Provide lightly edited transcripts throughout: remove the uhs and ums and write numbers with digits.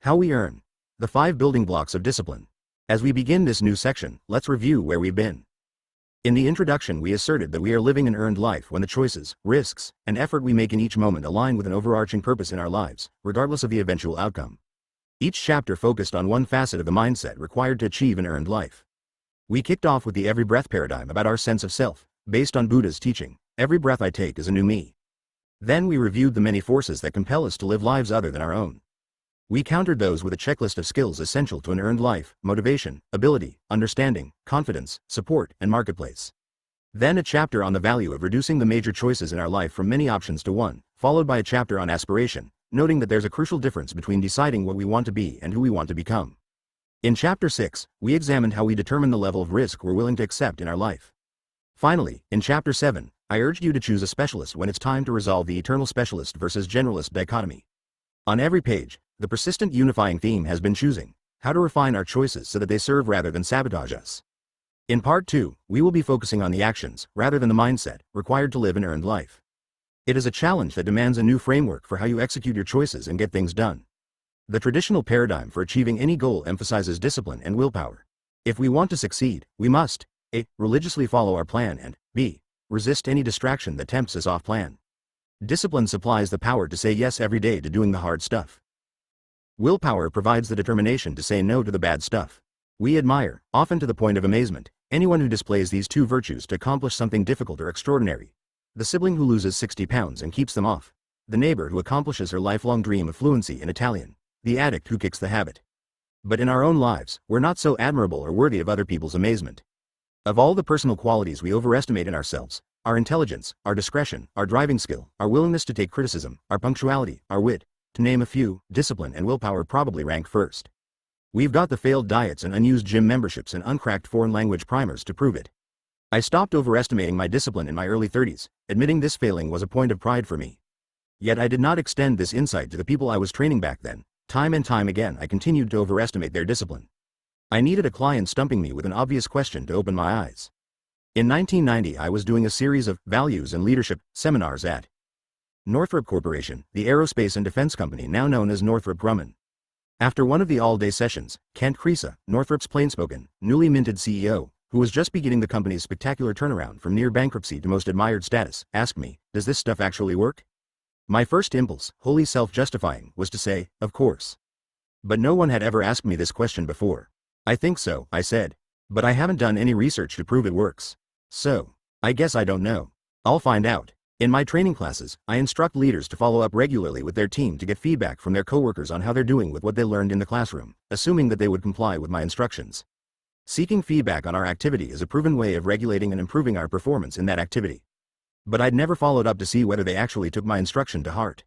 How we earn. The 5 building blocks of discipline. As we begin this new section, let's review where we've been. In the introduction, we asserted that we are living an earned life when the choices, risks, and effort we make in each moment align with an overarching purpose in our lives, regardless of the eventual outcome. Each chapter focused on one facet of the mindset required to achieve an earned life. We kicked off with the every breath paradigm about our sense of self, based on Buddha's teaching, every breath I take is a new me. Then we reviewed the many forces that compel us to live lives other than our own. We countered those with a checklist of skills essential to an earned life: motivation, ability, understanding, confidence, support, and marketplace. Then a chapter on the value of reducing the major choices in our life from many options to one, followed by a chapter on aspiration, noting that there's a crucial difference between deciding what we want to be and who we want to become. In Chapter 6, we examined how we determine the level of risk we're willing to accept in our life. Finally, in Chapter 7, I urged you to choose a specialist when it's time to resolve the eternal specialist versus generalist dichotomy. On every page, the persistent unifying theme has been choosing how to refine our choices so that they serve rather than sabotage us. In Part 2, we will be focusing on the actions, rather than the mindset, required to live an earned life. It is a challenge that demands a new framework for how you execute your choices and get things done. The traditional paradigm for achieving any goal emphasizes discipline and willpower. If we want to succeed, we must A. Religiously follow our plan and B. Resist any distraction that tempts us off plan. Discipline supplies the power to say yes every day to doing the hard stuff. Willpower provides the determination to say no to the bad stuff. We admire, often to the point of amazement, anyone who displays these two virtues to accomplish something difficult or extraordinary. The sibling who loses 60 pounds and keeps them off. The neighbor who accomplishes her lifelong dream of fluency in Italian. The addict who kicks the habit. But in our own lives, we're not so admirable or worthy of other people's amazement. Of all the personal qualities we overestimate in ourselves, our intelligence, our discretion, our driving skill, our willingness to take criticism, our punctuality, our wit, to name a few, discipline and willpower probably rank first. We've got the failed diets and unused gym memberships and uncracked foreign language primers to prove it. I stopped overestimating my discipline in my early 30s, admitting this failing was a point of pride for me. Yet I did not extend this insight to the people I was training back then. Time and time again I continued to overestimate their discipline. I needed a client stumping me with an obvious question to open my eyes. In 1990 I was doing a series of values and leadership seminars at Northrop Corporation, the aerospace and defense company now known as Northrop Grumman. After one of the all-day sessions, Kent Kreisa, Northrop's plainspoken, newly minted CEO, who was just beginning the company's spectacular turnaround from near bankruptcy to most admired status, asked me, "Does this stuff actually work?" My first impulse, wholly self-justifying, was to say, "Of course." But no one had ever asked me this question before. "I think so," I said. "But I haven't done any research to prove it works. So, I guess I don't know. I'll find out." In my training classes, I instruct leaders to follow up regularly with their team to get feedback from their coworkers on how they're doing with what they learned in the classroom, assuming that they would comply with my instructions. Seeking feedback on our activity is a proven way of regulating and improving our performance in that activity. But I'd never followed up to see whether they actually took my instruction to heart.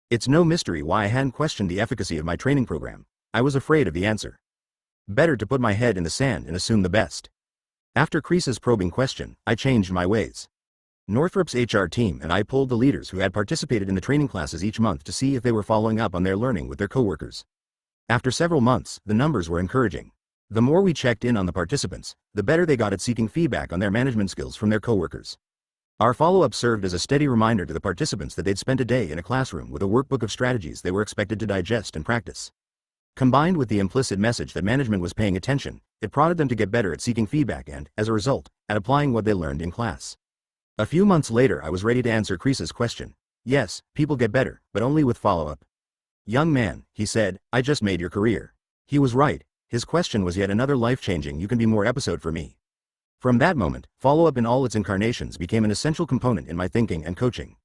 It's no mystery why I hadn't questioned the efficacy of my training program. I was afraid of the answer. Better to put my head in the sand and assume the best. After Kreisa's probing question, I changed my ways. Northrop's HR team and I polled the leaders who had participated in the training classes each month to see if they were following up on their learning with their coworkers. After several months, the numbers were encouraging. The more we checked in on the participants, the better they got at seeking feedback on their management skills from their coworkers. Our follow-up served as a steady reminder to the participants that they'd spent a day in a classroom with a workbook of strategies they were expected to digest and practice. Combined with the implicit message that management was paying attention, it prodded them to get better at seeking feedback and, as a result, at applying what they learned in class. A few months later I was ready to answer Kreisa's question. "Yes, people get better, but only with follow-up." "Young man," he said, "I just made your career." He was right. His question was yet another life-changing "you can be more" episode for me. From that moment, follow-up in all its incarnations became an essential component in my thinking and coaching.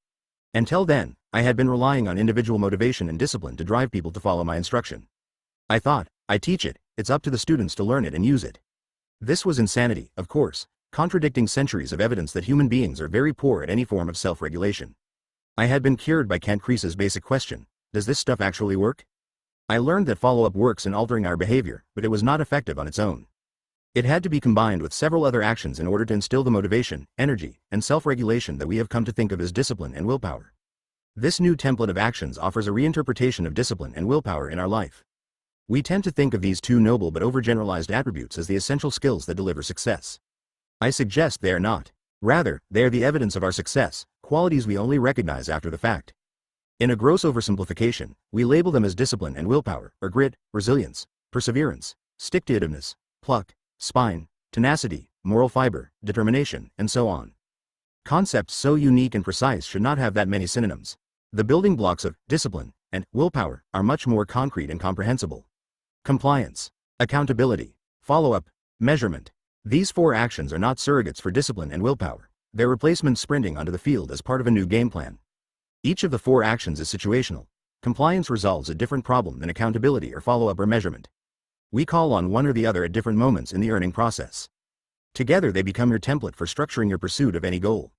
Until then, I had been relying on individual motivation and discipline to drive people to follow my instruction. I thought, I teach it, it's up to the students to learn it and use it. This was insanity, of course, contradicting centuries of evidence that human beings are very poor at any form of self-regulation. I had been cured by Kent Kreisa's basic question: does this stuff actually work? I learned that follow-up works in altering our behavior, but it was not effective on its own. It had to be combined with several other actions in order to instill the motivation, energy, and self-regulation that we have come to think of as discipline and willpower. This new template of actions offers a reinterpretation of discipline and willpower in our life. We tend to think of these two noble but overgeneralized attributes as the essential skills that deliver success. I suggest they are not. Rather, they are the evidence of our success, qualities we only recognize after the fact. In a gross oversimplification, we label them as discipline and willpower, or grit, resilience, perseverance, stick-to-itiveness, pluck, spine, tenacity, moral fiber, determination, and so on. Concepts so unique and precise should not have that many synonyms. The building blocks of discipline and willpower are much more concrete and comprehensible. Compliance, accountability, follow-up, measurement. These four actions are not surrogates for discipline and willpower. They're replacements sprinting onto the field as part of a new game plan. Each of the four actions is situational. Compliance resolves a different problem than accountability or follow-up or measurement. We call on one or the other at different moments in the earning process. Together they become your template for structuring your pursuit of any goal.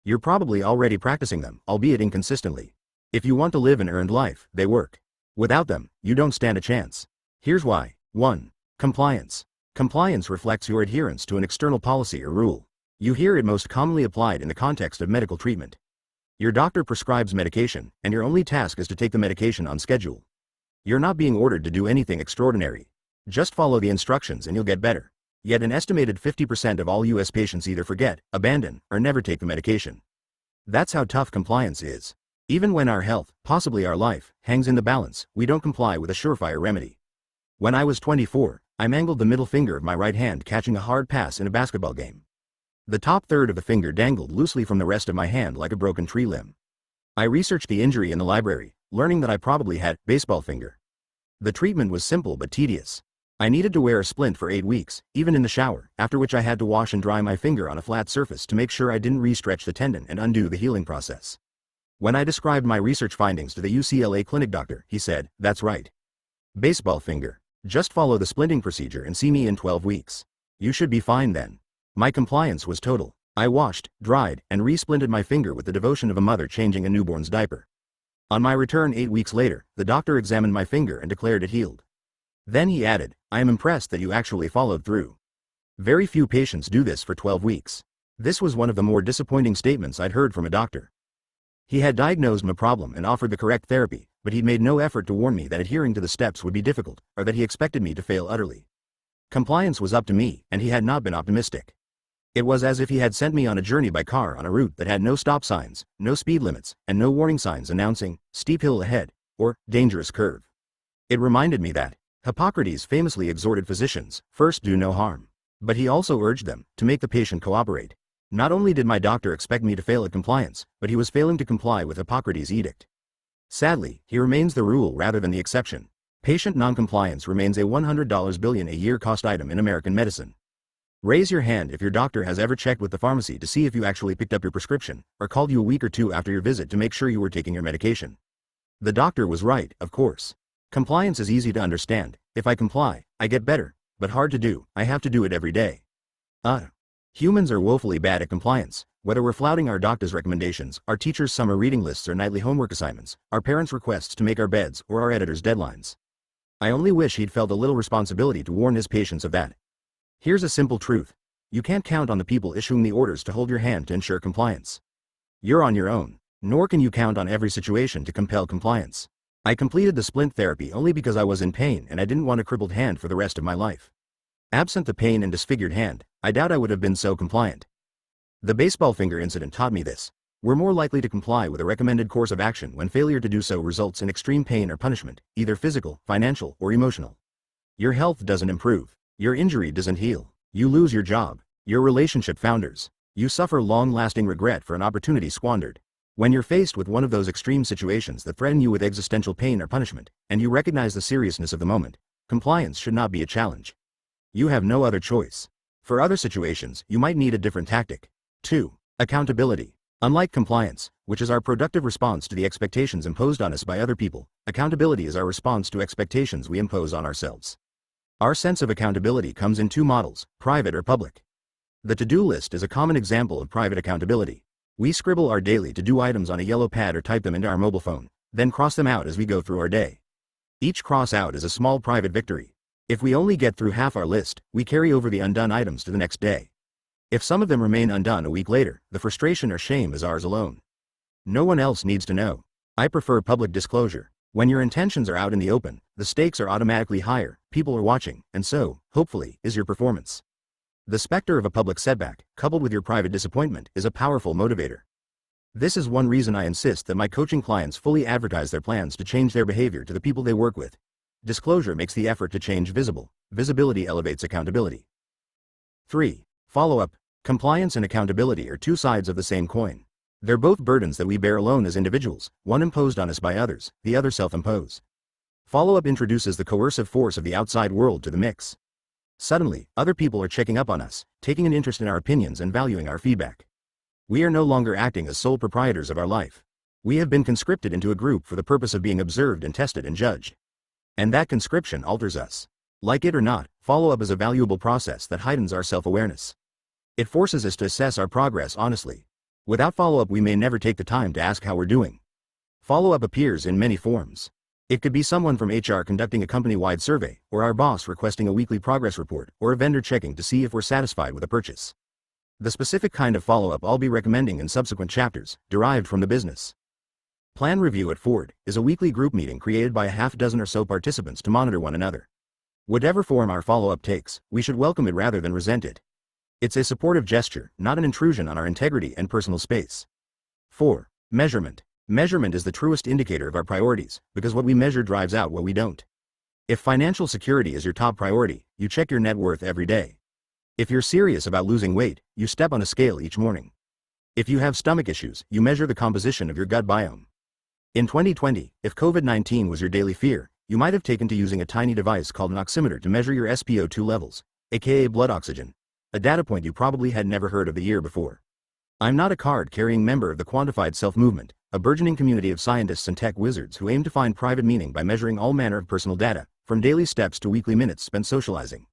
You're probably already practicing them, albeit inconsistently. If you want to live an earned life, they work. Without them, you don't stand a chance. Here's why. 1. Compliance. Compliance reflects your adherence to an external policy or rule. You hear it most commonly applied in the context of medical treatment. Your doctor prescribes medication, and your only task is to take the medication on schedule. You're not being ordered to do anything extraordinary. Just follow the instructions and you'll get better. Yet an estimated 50% of all US patients either forget, abandon, or never take the medication. That's how tough compliance is. Even when our health, possibly our life, hangs in the balance, we don't comply with a surefire remedy. When I was 24, I mangled the middle finger of my right hand catching a hard pass in a basketball game. The top third of the finger dangled loosely from the rest of my hand like a broken tree limb. I researched the injury in the library, learning that I probably had baseball finger. The treatment was simple but tedious. I needed to wear a splint for 8 weeks, even in the shower, after which I had to wash and dry my finger on a flat surface to make sure I didn't re-stretch the tendon and undo the healing process. When I described my research findings to the UCLA clinic doctor, he said, "That's right. Baseball finger. Just follow the splinting procedure and see me in 12 weeks. You should be fine then." My compliance was total. I washed, dried, and re-splinted my finger with the devotion of a mother changing a newborn's diaper. On my return 8 weeks later, the doctor examined my finger and declared it healed. Then he added, "I am impressed that you actually followed through. Very few patients do this for 12 weeks. This was one of the more disappointing statements I'd heard from a doctor. He had diagnosed my problem and offered the correct therapy, but he'd made no effort to warn me that adhering to the steps would be difficult, or that he expected me to fail utterly. Compliance was up to me, and he had not been optimistic. It was as if he had sent me on a journey by car on a route that had no stop signs, no speed limits, and no warning signs announcing, steep hill ahead, or dangerous curve. It reminded me that Hippocrates famously exhorted physicians, first do no harm. But he also urged them to make the patient cooperate. Not only did my doctor expect me to fail at compliance, but he was failing to comply with Hippocrates' edict. Sadly, he remains the rule rather than the exception. Patient noncompliance remains a $100 billion a year cost item in American medicine. Raise your hand if your doctor has ever checked with the pharmacy to see if you actually picked up your prescription, or called you a week or two after your visit to make sure you were taking your medication. The doctor was right, of course. Compliance is easy to understand. If I comply, I get better, but hard to do. I have to do it every day. Humans are woefully bad at compliance. Whether we're flouting our doctor's recommendations, our teacher's summer reading lists or nightly homework assignments, our parents' requests to make our beds, or our editor's deadlines. I only wish he'd felt a little responsibility to warn his patients of that. Here's a simple truth. You can't count on the people issuing the orders to hold your hand to ensure compliance. You're on your own. Nor can you count on every situation to compel compliance. I completed the splint therapy only because I was in pain and I didn't want a crippled hand for the rest of my life. Absent the pain and disfigured hand, I doubt I would have been so compliant. The baseball finger incident taught me this. We're more likely to comply with a recommended course of action when failure to do so results in extreme pain or punishment, either physical, financial, or emotional. Your health doesn't improve. Your injury doesn't heal. You lose your job. Your relationship founders. You suffer long-lasting regret for an opportunity squandered. When you're faced with one of those extreme situations that threaten you with existential pain or punishment, and you recognize the seriousness of the moment, compliance should not be a challenge. You have no other choice. For other situations, you might need a different tactic. 2. Accountability. Unlike compliance, which is our productive response to the expectations imposed on us by other people, accountability is our response to expectations we impose on ourselves. Our sense of accountability comes in two models, private or public. The to-do list is a common example of private accountability. We scribble our daily to-do items on a yellow pad or type them into our mobile phone, then cross them out as we go through our day. Each cross out is a small private victory. If we only get through half our list, we carry over the undone items to the next day. If some of them remain undone a week later, the frustration or shame is ours alone. No one else needs to know. I prefer public disclosure. When your intentions are out in the open, the stakes are automatically higher, people are watching, and so, hopefully, is your performance. The specter of a public setback, coupled with your private disappointment, is a powerful motivator. This is one reason I insist that my coaching clients fully advertise their plans to change their behavior to the people they work with. Disclosure makes the effort to change visible. Visibility elevates accountability. 3. Follow-up. Compliance and accountability are two sides of the same coin. They're both burdens that we bear alone as individuals, one imposed on us by others, the other self-imposed. Follow-up introduces the coercive force of the outside world to the mix. Suddenly, other people are checking up on us, taking an interest in our opinions and valuing our feedback. We are no longer acting as sole proprietors of our life. We have been conscripted into a group for the purpose of being observed and tested and judged. And that conscription alters us. Like it or not, follow-up is a valuable process that heightens our self-awareness. It forces us to assess our progress honestly. Without follow-up, we may never take the time to ask how we're doing. Follow-up appears in many forms. It could be someone from HR conducting a company-wide survey, or our boss requesting a weekly progress report, or a vendor checking to see if we're satisfied with a purchase. The specific kind of follow-up I'll be recommending in subsequent chapters, derived from the business. Plan Review at Ford is a weekly group meeting created by a half dozen or so participants to monitor one another. Whatever form our follow-up takes, we should welcome it rather than resent it. It's a supportive gesture, not an intrusion on our integrity and personal space. 4. Measurement. Measurement is the truest indicator of our priorities, because what we measure drives out what we don't. If financial security is your top priority, you check your net worth every day. If you're serious about losing weight, you step on a scale each morning. If you have stomach issues, you measure the composition of your gut biome. In 2020, if COVID-19 was your daily fear, you might have taken to using a tiny device called an oximeter to measure your SpO2 levels, aka blood oxygen, a data point you probably had never heard of the year before. I'm not a card-carrying member of the Quantified Self movement, a burgeoning community of scientists and tech wizards who aim to find private meaning by measuring all manner of personal data, from daily steps to weekly minutes spent socializing.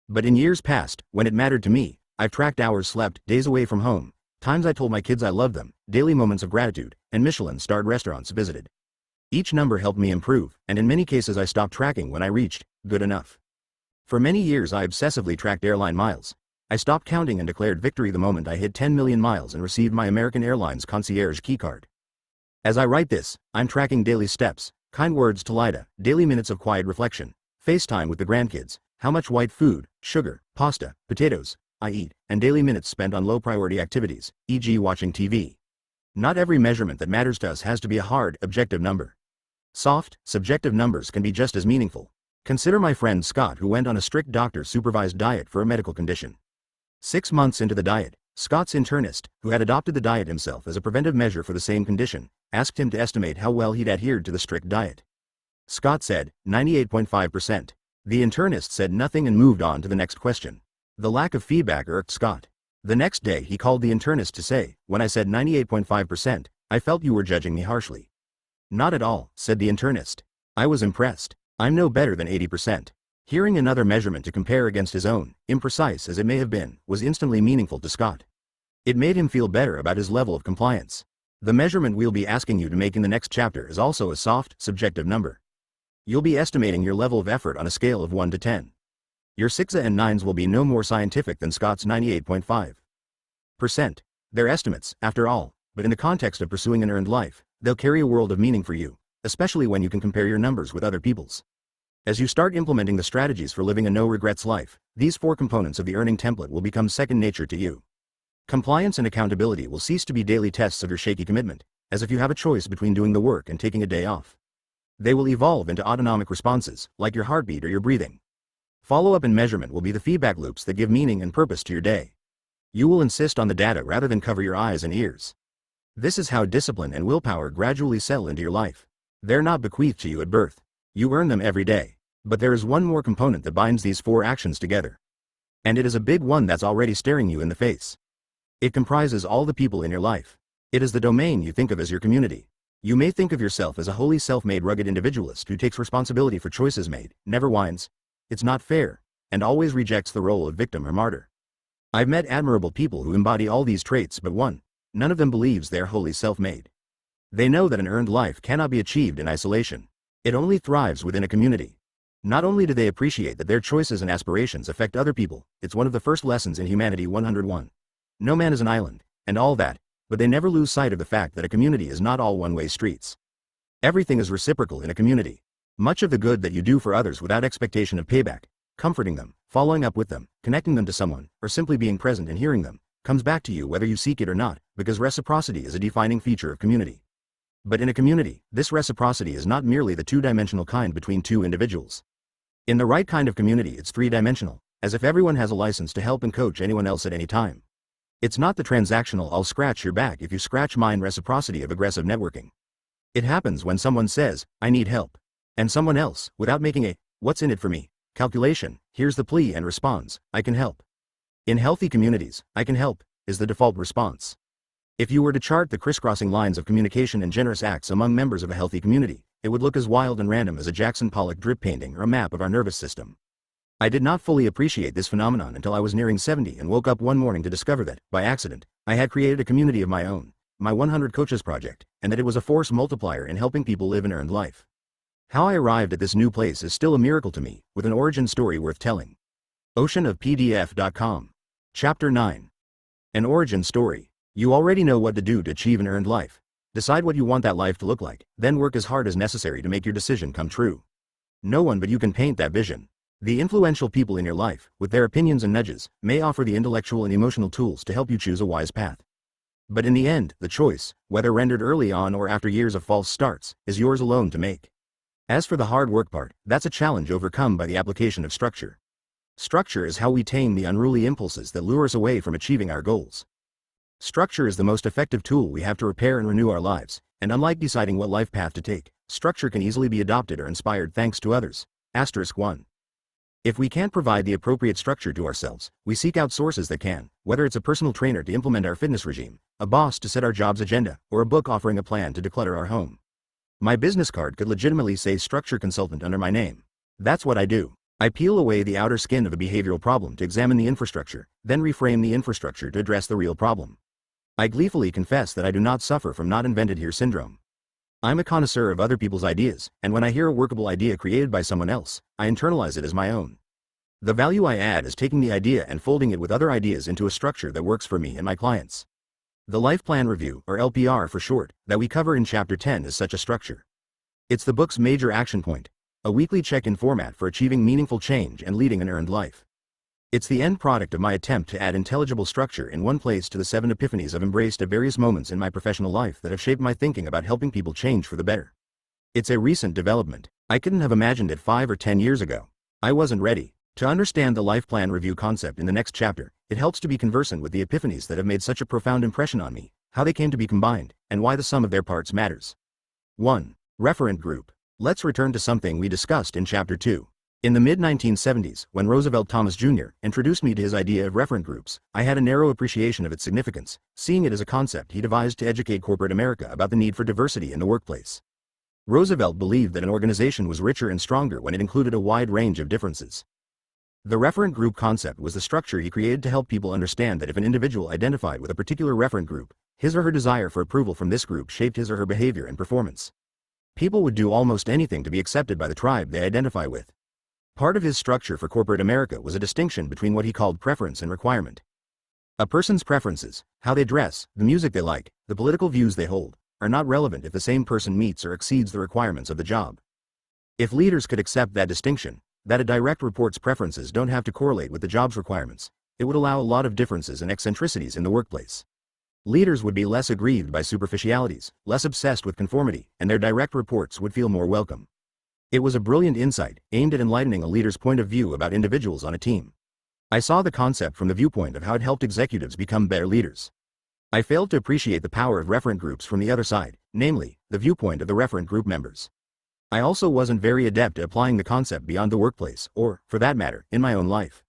But in years past, when it mattered to me, I've tracked hours slept, days away from home, times I told my kids I loved them, daily moments of gratitude, and Michelin-starred restaurants visited. Each number helped me improve, and in many cases I stopped tracking when I reached good enough. For many years I obsessively tracked airline miles. I stopped counting and declared victory the moment I hit 10 million miles and received my American Airlines concierge keycard. As I write this, I'm tracking daily steps, kind words to Lida, daily minutes of quiet reflection, FaceTime with the grandkids, how much white food, sugar, pasta, potatoes, I eat, and daily minutes spent on low-priority activities, e.g. watching TV. Not every measurement that matters to us has to be a hard, objective number. Soft, subjective numbers can be just as meaningful. Consider my friend Scott, who went on a strict doctor-supervised diet for a medical condition. 6 months into the diet, Scott's internist, who had adopted the diet himself as a preventive measure for the same condition, asked him to estimate how well he'd adhered to the strict diet. Scott said, 98.5%. The internist said nothing and moved on to the next question. The lack of feedback irked Scott. The next day he called the internist to say, when I said 98.5%, I felt you were judging me harshly. Not at all, said the internist. I was impressed. I'm no better than 80%. Hearing another measurement to compare against his own, imprecise as it may have been, was instantly meaningful to Scott. It made him feel better about his level of compliance. The measurement we'll be asking you to make in the next chapter is also a soft, subjective number. You'll be estimating your level of effort on a scale of 1 to 10. Your 6s and 9s will be no more scientific than Scott's 98.5%. They're estimates, after all, but in the context of pursuing an earned life, they'll carry a world of meaning for you, especially when you can compare your numbers with other people's. As you start implementing the strategies for living a no-regrets life, these 4 components of the earning template will become second nature to you. Compliance and accountability will cease to be daily tests of your shaky commitment, as if you have a choice between doing the work and taking a day off. They will evolve into autonomic responses, like your heartbeat or your breathing. Follow-up and measurement will be the feedback loops that give meaning and purpose to your day. You will insist on the data rather than cover your eyes and ears. This is how discipline and willpower gradually settle into your life. They're not bequeathed to you at birth. You earn them every day. But there is one more component that binds these 4 actions together. And it is a big one that's already staring you in the face. It comprises all the people in your life. It is the domain you think of as your community. You may think of yourself as a wholly self-made rugged individualist who takes responsibility for choices made, never whines, it's not fair, and always rejects the role of victim or martyr. I've met admirable people who embody all these traits, but none of them believes they're wholly self-made. They know that an earned life cannot be achieved in isolation. It only thrives within a community. Not only do they appreciate that their choices and aspirations affect other people, it's one of the first lessons in Humanity 101. No man is an island, and all that, but they never lose sight of the fact that a community is not all one-way streets. Everything is reciprocal in a community. Much of the good that you do for others without expectation of payback, comforting them, following up with them, connecting them to someone, or simply being present and hearing them, comes back to you whether you seek it or not, because reciprocity is a defining feature of community. But in a community, this reciprocity is not merely the two-dimensional kind between two individuals. In the right kind of community, it's three-dimensional, as if everyone has a license to help and coach anyone else at any time. It's not the transactional "I'll scratch your back if you scratch mine" reciprocity of aggressive networking. It happens when someone says, "I need help," and someone else, without making a "what's in it for me" calculation, hears the plea and responds, "I can help." In healthy communities, "I can help" is the default response. If you were to chart the crisscrossing lines of communication and generous acts among members of a healthy community, it would look as wild and random as a Jackson Pollock drip painting or a map of our nervous system. I did not fully appreciate this phenomenon until I was nearing 70 and woke up one morning to discover that, by accident, I had created a community of my own, my 100 Coaches Project, and that it was a force multiplier in helping people live an earned life. How I arrived at this new place is still a miracle to me, with an origin story worth telling. Oceanofpdf.com. Chapter 9. An origin story. You already know what to do to achieve an earned life. Decide what you want that life to look like, then work as hard as necessary to make your decision come true. No one but you can paint that vision. The influential people in your life, with their opinions and nudges, may offer the intellectual and emotional tools to help you choose a wise path. But in the end, the choice, whether rendered early on or after years of false starts, is yours alone to make. As for the hard work part, that's a challenge overcome by the application of structure. Structure is how we tame the unruly impulses that lure us away from achieving our goals. Structure is the most effective tool we have to repair and renew our lives, and unlike deciding what life path to take, structure can easily be adopted or inspired thanks to others. *1. If we can't provide the appropriate structure to ourselves, we seek out sources that can, whether it's a personal trainer to implement our fitness regime, a boss to set our job's agenda, or a book offering a plan to declutter our home. My business card could legitimately say structure consultant under my name. That's what I do. I peel away the outer skin of a behavioral problem to examine the infrastructure, then reframe the infrastructure to address the real problem. I gleefully confess that I do not suffer from not invented here syndrome. I'm a connoisseur of other people's ideas, and when I hear a workable idea created by someone else, I internalize it as my own. The value I add is taking the idea and folding it with other ideas into a structure that works for me and my clients. The Life Plan Review, or LPR for short, that we cover in Chapter 10 is such a structure. It's the book's major action point, a weekly check-in format for achieving meaningful change and leading an earned life. It's the end product of my attempt to add intelligible structure in one place to the 7 epiphanies I've embraced at various moments in my professional life that have shaped my thinking about helping people change for the better. It's a recent development. I couldn't have imagined it 5 or 10 years ago. I wasn't ready. To understand the Life Plan Review concept in the next chapter, it helps to be conversant with the epiphanies that have made such a profound impression on me, how they came to be combined, and why the sum of their parts matters. 1. Referent Group. Let's return to something we discussed in Chapter 2. In the mid-1970s, when Roosevelt Thomas Jr. introduced me to his idea of referent groups, I had a narrow appreciation of its significance, seeing it as a concept he devised to educate corporate America about the need for diversity in the workplace. Roosevelt believed that an organization was richer and stronger when it included a wide range of differences. The referent group concept was the structure he created to help people understand that if an individual identified with a particular referent group, his or her desire for approval from this group shaped his or her behavior and performance. People would do almost anything to be accepted by the tribe they identify with. Part of his structure for corporate America was a distinction between what he called preference and requirement. A person's preferences, how they dress, the music they like, the political views they hold, are not relevant if the same person meets or exceeds the requirements of the job. If leaders could accept that distinction, that a direct report's preferences don't have to correlate with the job's requirements, it would allow a lot of differences and eccentricities in the workplace. Leaders would be less aggrieved by superficialities, less obsessed with conformity, and their direct reports would feel more welcome. It was a brilliant insight, aimed at enlightening a leader's point of view about individuals on a team. I saw the concept from the viewpoint of how it helped executives become better leaders. I failed to appreciate the power of referent groups from the other side, namely, the viewpoint of the referent group members. I also wasn't very adept at applying the concept beyond the workplace, or, for that matter, in my own life.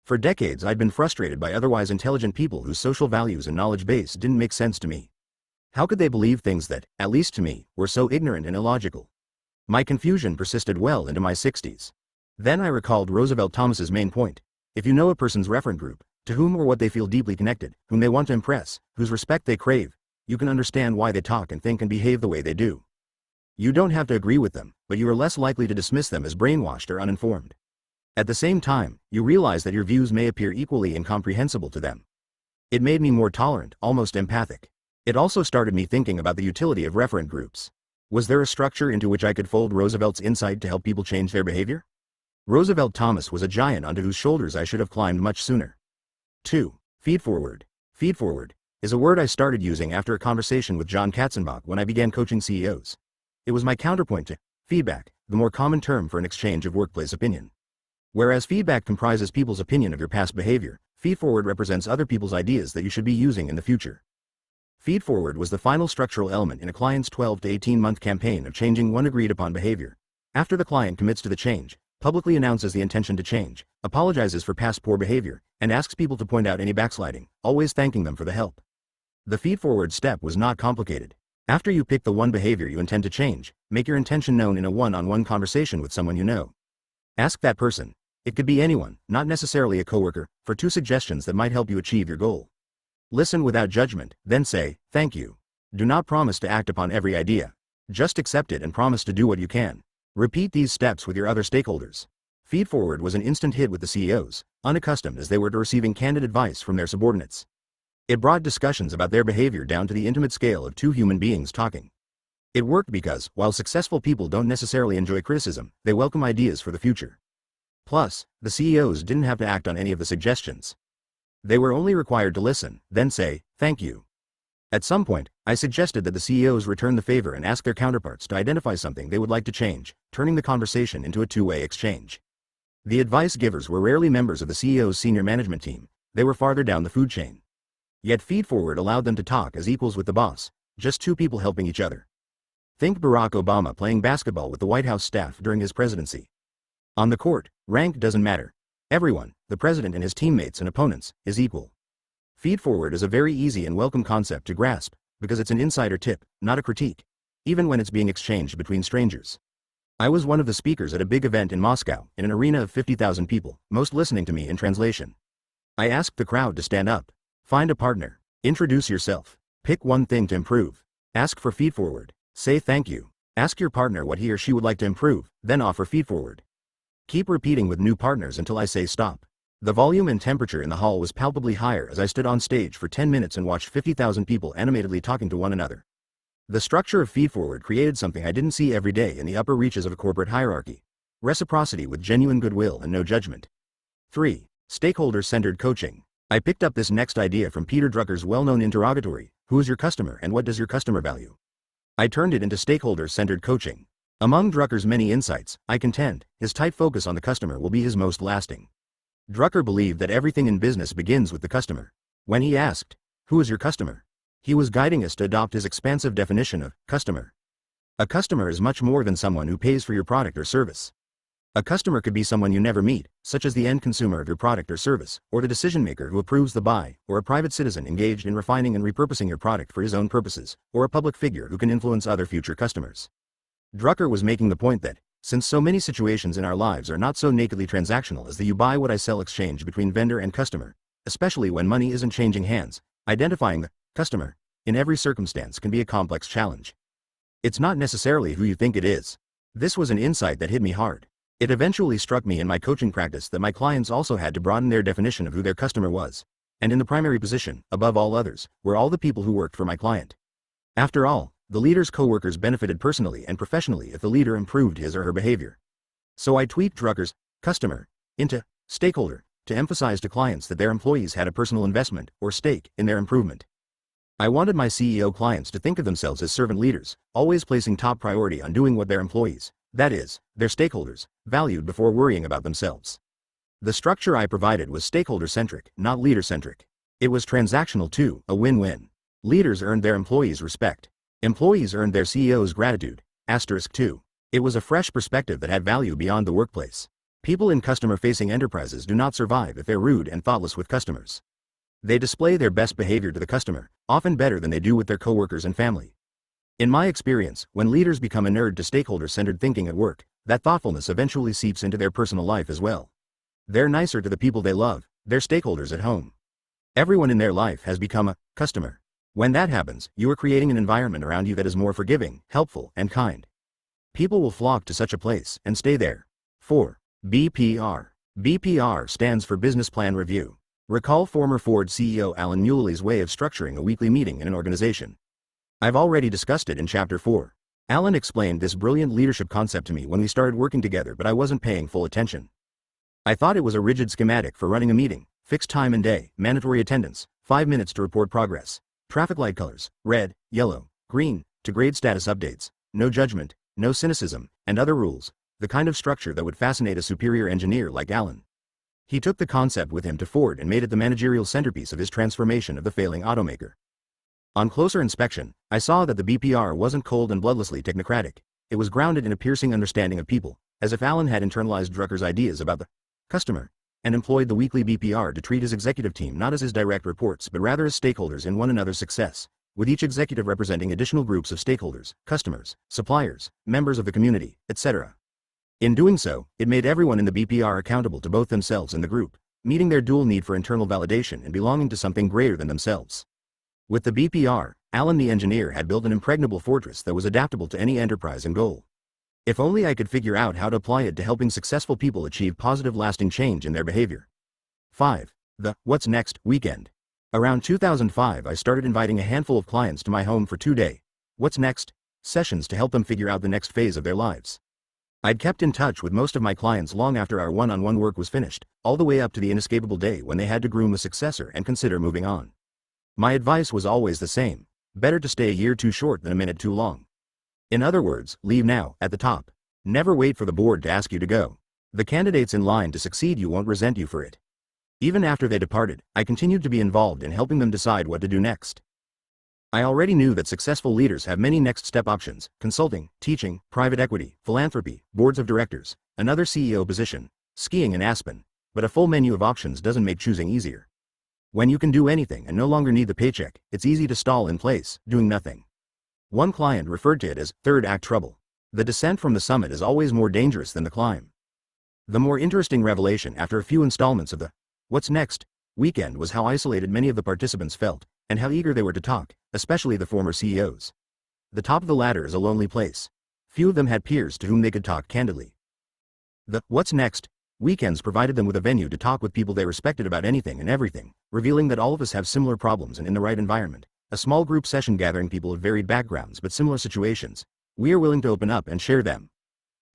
For decades I'd been frustrated by otherwise intelligent people whose social values and knowledge base didn't make sense to me. How could they believe things that, at least to me, were so ignorant and illogical? My confusion persisted well into my 60s. Then I recalled Roosevelt Thomas's main point. If you know a person's referent group, to whom or what they feel deeply connected, whom they want to impress, whose respect they crave, you can understand why they talk and think and behave the way they do. You don't have to agree with them, but you are less likely to dismiss them as brainwashed or uninformed. At the same time, you realize that your views may appear equally incomprehensible to them. It made me more tolerant, almost empathic. It also started me thinking about the utility of referent groups. Was there a structure into which I could fold Roosevelt's insight to help people change their behavior? Roosevelt Thomas was a giant onto whose shoulders I should have climbed much sooner. 2. Feedforward. Feedforward is a word I started using after a conversation with John Katzenbach when I began coaching CEOs. It was my counterpoint to feedback, the more common term for an exchange of workplace opinion. Whereas feedback comprises people's opinion of your past behavior, feedforward represents other people's ideas that you should be using in the future. Feedforward was the final structural element in a client's 12 to 18-month campaign of changing one agreed-upon behavior. After the client commits to the change, publicly announces the intention to change, apologizes for past poor behavior, and asks people to point out any backsliding, always thanking them for the help. The feedforward step was not complicated. After you pick the one behavior you intend to change, make your intention known in a one-on-one conversation with someone you know. Ask that person, it could be anyone, not necessarily a coworker, for 2 suggestions that might help you achieve your goal. Listen without judgment, then say, thank you. Do not promise to act upon every idea. Just accept it and promise to do what you can. Repeat these steps with your other stakeholders. Feedforward was an instant hit with the CEOs, unaccustomed as they were to receiving candid advice from their subordinates. It brought discussions about their behavior down to the intimate scale of 2 human beings talking. It worked because, while successful people don't necessarily enjoy criticism, they welcome ideas for the future. Plus, the CEOs didn't have to act on any of the suggestions. They were only required to listen, then say, thank you. At some point, I suggested that the CEOs return the favor and ask their counterparts to identify something they would like to change, turning the conversation into a 2-way exchange. The advice givers were rarely members of the CEO's senior management team, they were farther down the food chain. Yet Feedforward allowed them to talk as equals with the boss, just 2 people helping each other. Think Barack Obama playing basketball with the White House staff during his presidency. On the court, rank doesn't matter. Everyone, the president and his teammates and opponents, is equal. Feedforward is a very easy and welcome concept to grasp, because it's an insider tip, not a critique, even when it's being exchanged between strangers. I was one of the speakers at a big event in Moscow, in an arena of 50,000 people, most listening to me in translation. I asked the crowd to stand up. Find a partner. Introduce yourself. Pick one thing to improve. Ask for feedforward. Say thank you. Ask your partner what he or she would like to improve, then offer feedforward. Keep repeating with new partners until I say stop. The volume and temperature in the hall was palpably higher as I stood on stage for 10 minutes and watched 50,000 people animatedly talking to one another. The structure of feedforward created something I didn't see every day in the upper reaches of a corporate hierarchy. Reciprocity with genuine goodwill and no judgment. 3. Stakeholder-centered coaching. I picked up this next idea from Peter Drucker's well-known interrogatory, who is your customer and what does your customer value? I turned it into stakeholder-centered coaching. Among Drucker's many insights, I contend, his tight focus on the customer will be his most lasting. Drucker believed that everything in business begins with the customer. When he asked, who is your customer? He was guiding us to adopt his expansive definition of customer. A customer is much more than someone who pays for your product or service. A customer could be someone you never meet, such as the end consumer of your product or service, or the decision maker who approves the buy, or a private citizen engaged in refining and repurposing your product for his own purposes, or a public figure who can influence other future customers. Drucker was making the point that, since so many situations in our lives are not so nakedly transactional as the you buy what I sell exchange between vendor and customer, especially when money isn't changing hands, identifying the customer in every circumstance can be a complex challenge. It's not necessarily who you think it is. This was an insight that hit me hard. It eventually struck me in my coaching practice that my clients also had to broaden their definition of who their customer was, and in the primary position, above all others, were all the people who worked for my client. After all, the leader's coworkers benefited personally and professionally if the leader improved his or her behavior. So I tweaked Drucker's customer into stakeholder to emphasize to clients that their employees had a personal investment or stake in their improvement. I wanted my CEO clients to think of themselves as servant leaders, always placing top priority on doing what their employees, that is, their stakeholders, valued before worrying about themselves. The structure I provided was stakeholder-centric, not leader-centric. It was transactional too, a win-win. Leaders earned their employees' respect. Employees earned their CEO's gratitude. *2. It was a fresh perspective that had value beyond the workplace. People in customer-facing enterprises do not survive if they're rude and thoughtless with customers. They display their best behavior to the customer, often better than they do with their coworkers and family. In my experience, when leaders become inured to stakeholder-centered thinking at work, that thoughtfulness eventually seeps into their personal life as well. They're nicer to the people they love, their stakeholders at home. Everyone in their life has become a customer. When that happens, you are creating an environment around you that is more forgiving, helpful, and kind. People will flock to such a place and stay there. 4. BPR. BPR stands for Business Plan Review. Recall former Ford CEO Alan Muley's way of structuring a weekly meeting in an organization. I've already discussed it in Chapter 4. Alan explained this brilliant leadership concept to me when we started working together, but I wasn't paying full attention. I thought it was a rigid schematic for running a meeting: fixed time and day, mandatory attendance, 5 minutes to report progress. Traffic light colors, red, yellow, green, to grade status updates. No judgment, no cynicism, and other rules. The kind of structure that would fascinate a superior engineer like Alan. He took the concept with him to Ford and made it the managerial centerpiece of his transformation of the failing automaker. On closer inspection, I saw that the BPR wasn't cold and bloodlessly technocratic. It was grounded in a piercing understanding of people, as if Alan had internalized Drucker's ideas about the customer, and employed the weekly BPR to treat his executive team not as his direct reports but rather as stakeholders in one another's success, with each executive representing additional groups of stakeholders, customers, suppliers, members of the community, etc. In doing so, it made everyone in the BPR accountable to both themselves and the group, meeting their dual need for internal validation and belonging to something greater than themselves. With the BPR, Alan the engineer had built an impregnable fortress that was adaptable to any enterprise and goal. If only I could figure out how to apply it to helping successful people achieve positive lasting change in their behavior. 5. The What's Next weekend. Around 2005 I started inviting a handful of clients to my home for 2-day What's Next sessions to help them figure out the next phase of their lives. I'd kept in touch with most of my clients long after our one-on-one work was finished, all the way up to the inescapable day when they had to groom a successor and consider moving on. My advice was always the same: better to stay a year too short than a minute too long. In other words, leave now, at the top. Never wait for the board to ask you to go. The candidates in line to succeed you won't resent you for it. Even after they departed, I continued to be involved in helping them decide what to do next. I already knew that successful leaders have many next step options: consulting, teaching, private equity, philanthropy, boards of directors, another CEO position, skiing in Aspen, but a full menu of options doesn't make choosing easier. When you can do anything and no longer need the paycheck, it's easy to stall in place, doing nothing. One client referred to it as third act trouble. The descent from the summit is always more dangerous than the climb. The more interesting revelation after a few installments of the What's Next weekend was how isolated many of the participants felt, and how eager they were to talk, especially the former CEOs. The top of the ladder is a lonely place. Few of them had peers to whom they could talk candidly. The What's Next weekends provided them with a venue to talk with people they respected about anything and everything, revealing that all of us have similar problems, and in the right environment, a small group session gathering people of varied backgrounds but similar situations, we are willing to open up and share them.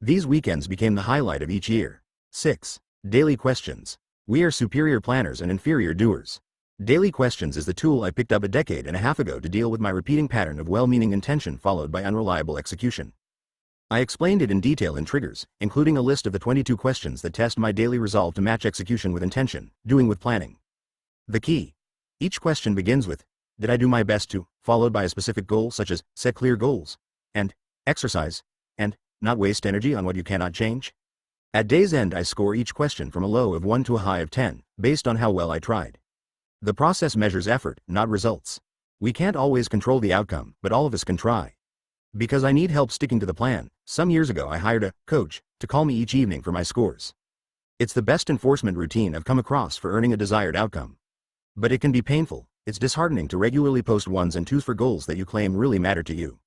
These weekends became the highlight of each year. 6. Daily Questions. We are superior planners and inferior doers. Daily Questions is the tool I picked up a decade and a half ago to deal with my repeating pattern of well-meaning intention followed by unreliable execution. I explained it in detail in Triggers, including a list of the 22 questions that test my daily resolve to match execution with intention, doing with planning. The key. Each question begins with, did I do my best to, followed by a specific goal such as, set clear goals, and, exercise, and, not waste energy on what you cannot change? At day's end I score each question from a low of 1 to a high of 10, based on how well I tried. The process measures effort, not results. We can't always control the outcome, but all of us can try. Because I need help sticking to the plan, some years ago I hired a coach to call me each evening for my scores. It's the best enforcement routine I've come across for earning a desired outcome. But it can be painful. It's disheartening to regularly post 1s and 2s for goals that you claim really matter to you.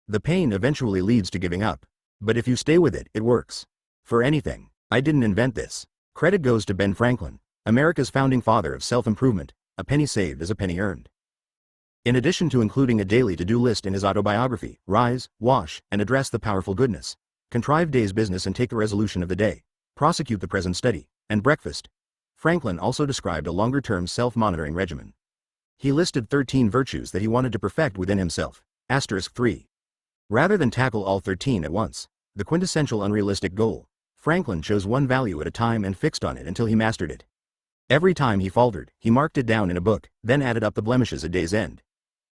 The pain eventually leads to giving up. But if you stay with it, it works. For anything. I didn't invent this. Credit goes to Ben Franklin, America's founding father of self-improvement. A penny saved is a penny earned. In addition to including a daily to-do list in his autobiography, Rise, Wash, and Address the Powerful Goodness, Contrive Day's Business and Take the Resolution of the Day, Prosecute the Present Study, and Breakfast, Franklin also described a longer-term self-monitoring regimen. He listed 13 virtues that he wanted to perfect within himself. Asterisk 3. Rather than tackle all 13 at once, the quintessential unrealistic goal, Franklin chose one value at a time and fixed on it until he mastered it. Every time he faltered, he marked it down in a book, then added up the blemishes at day's end.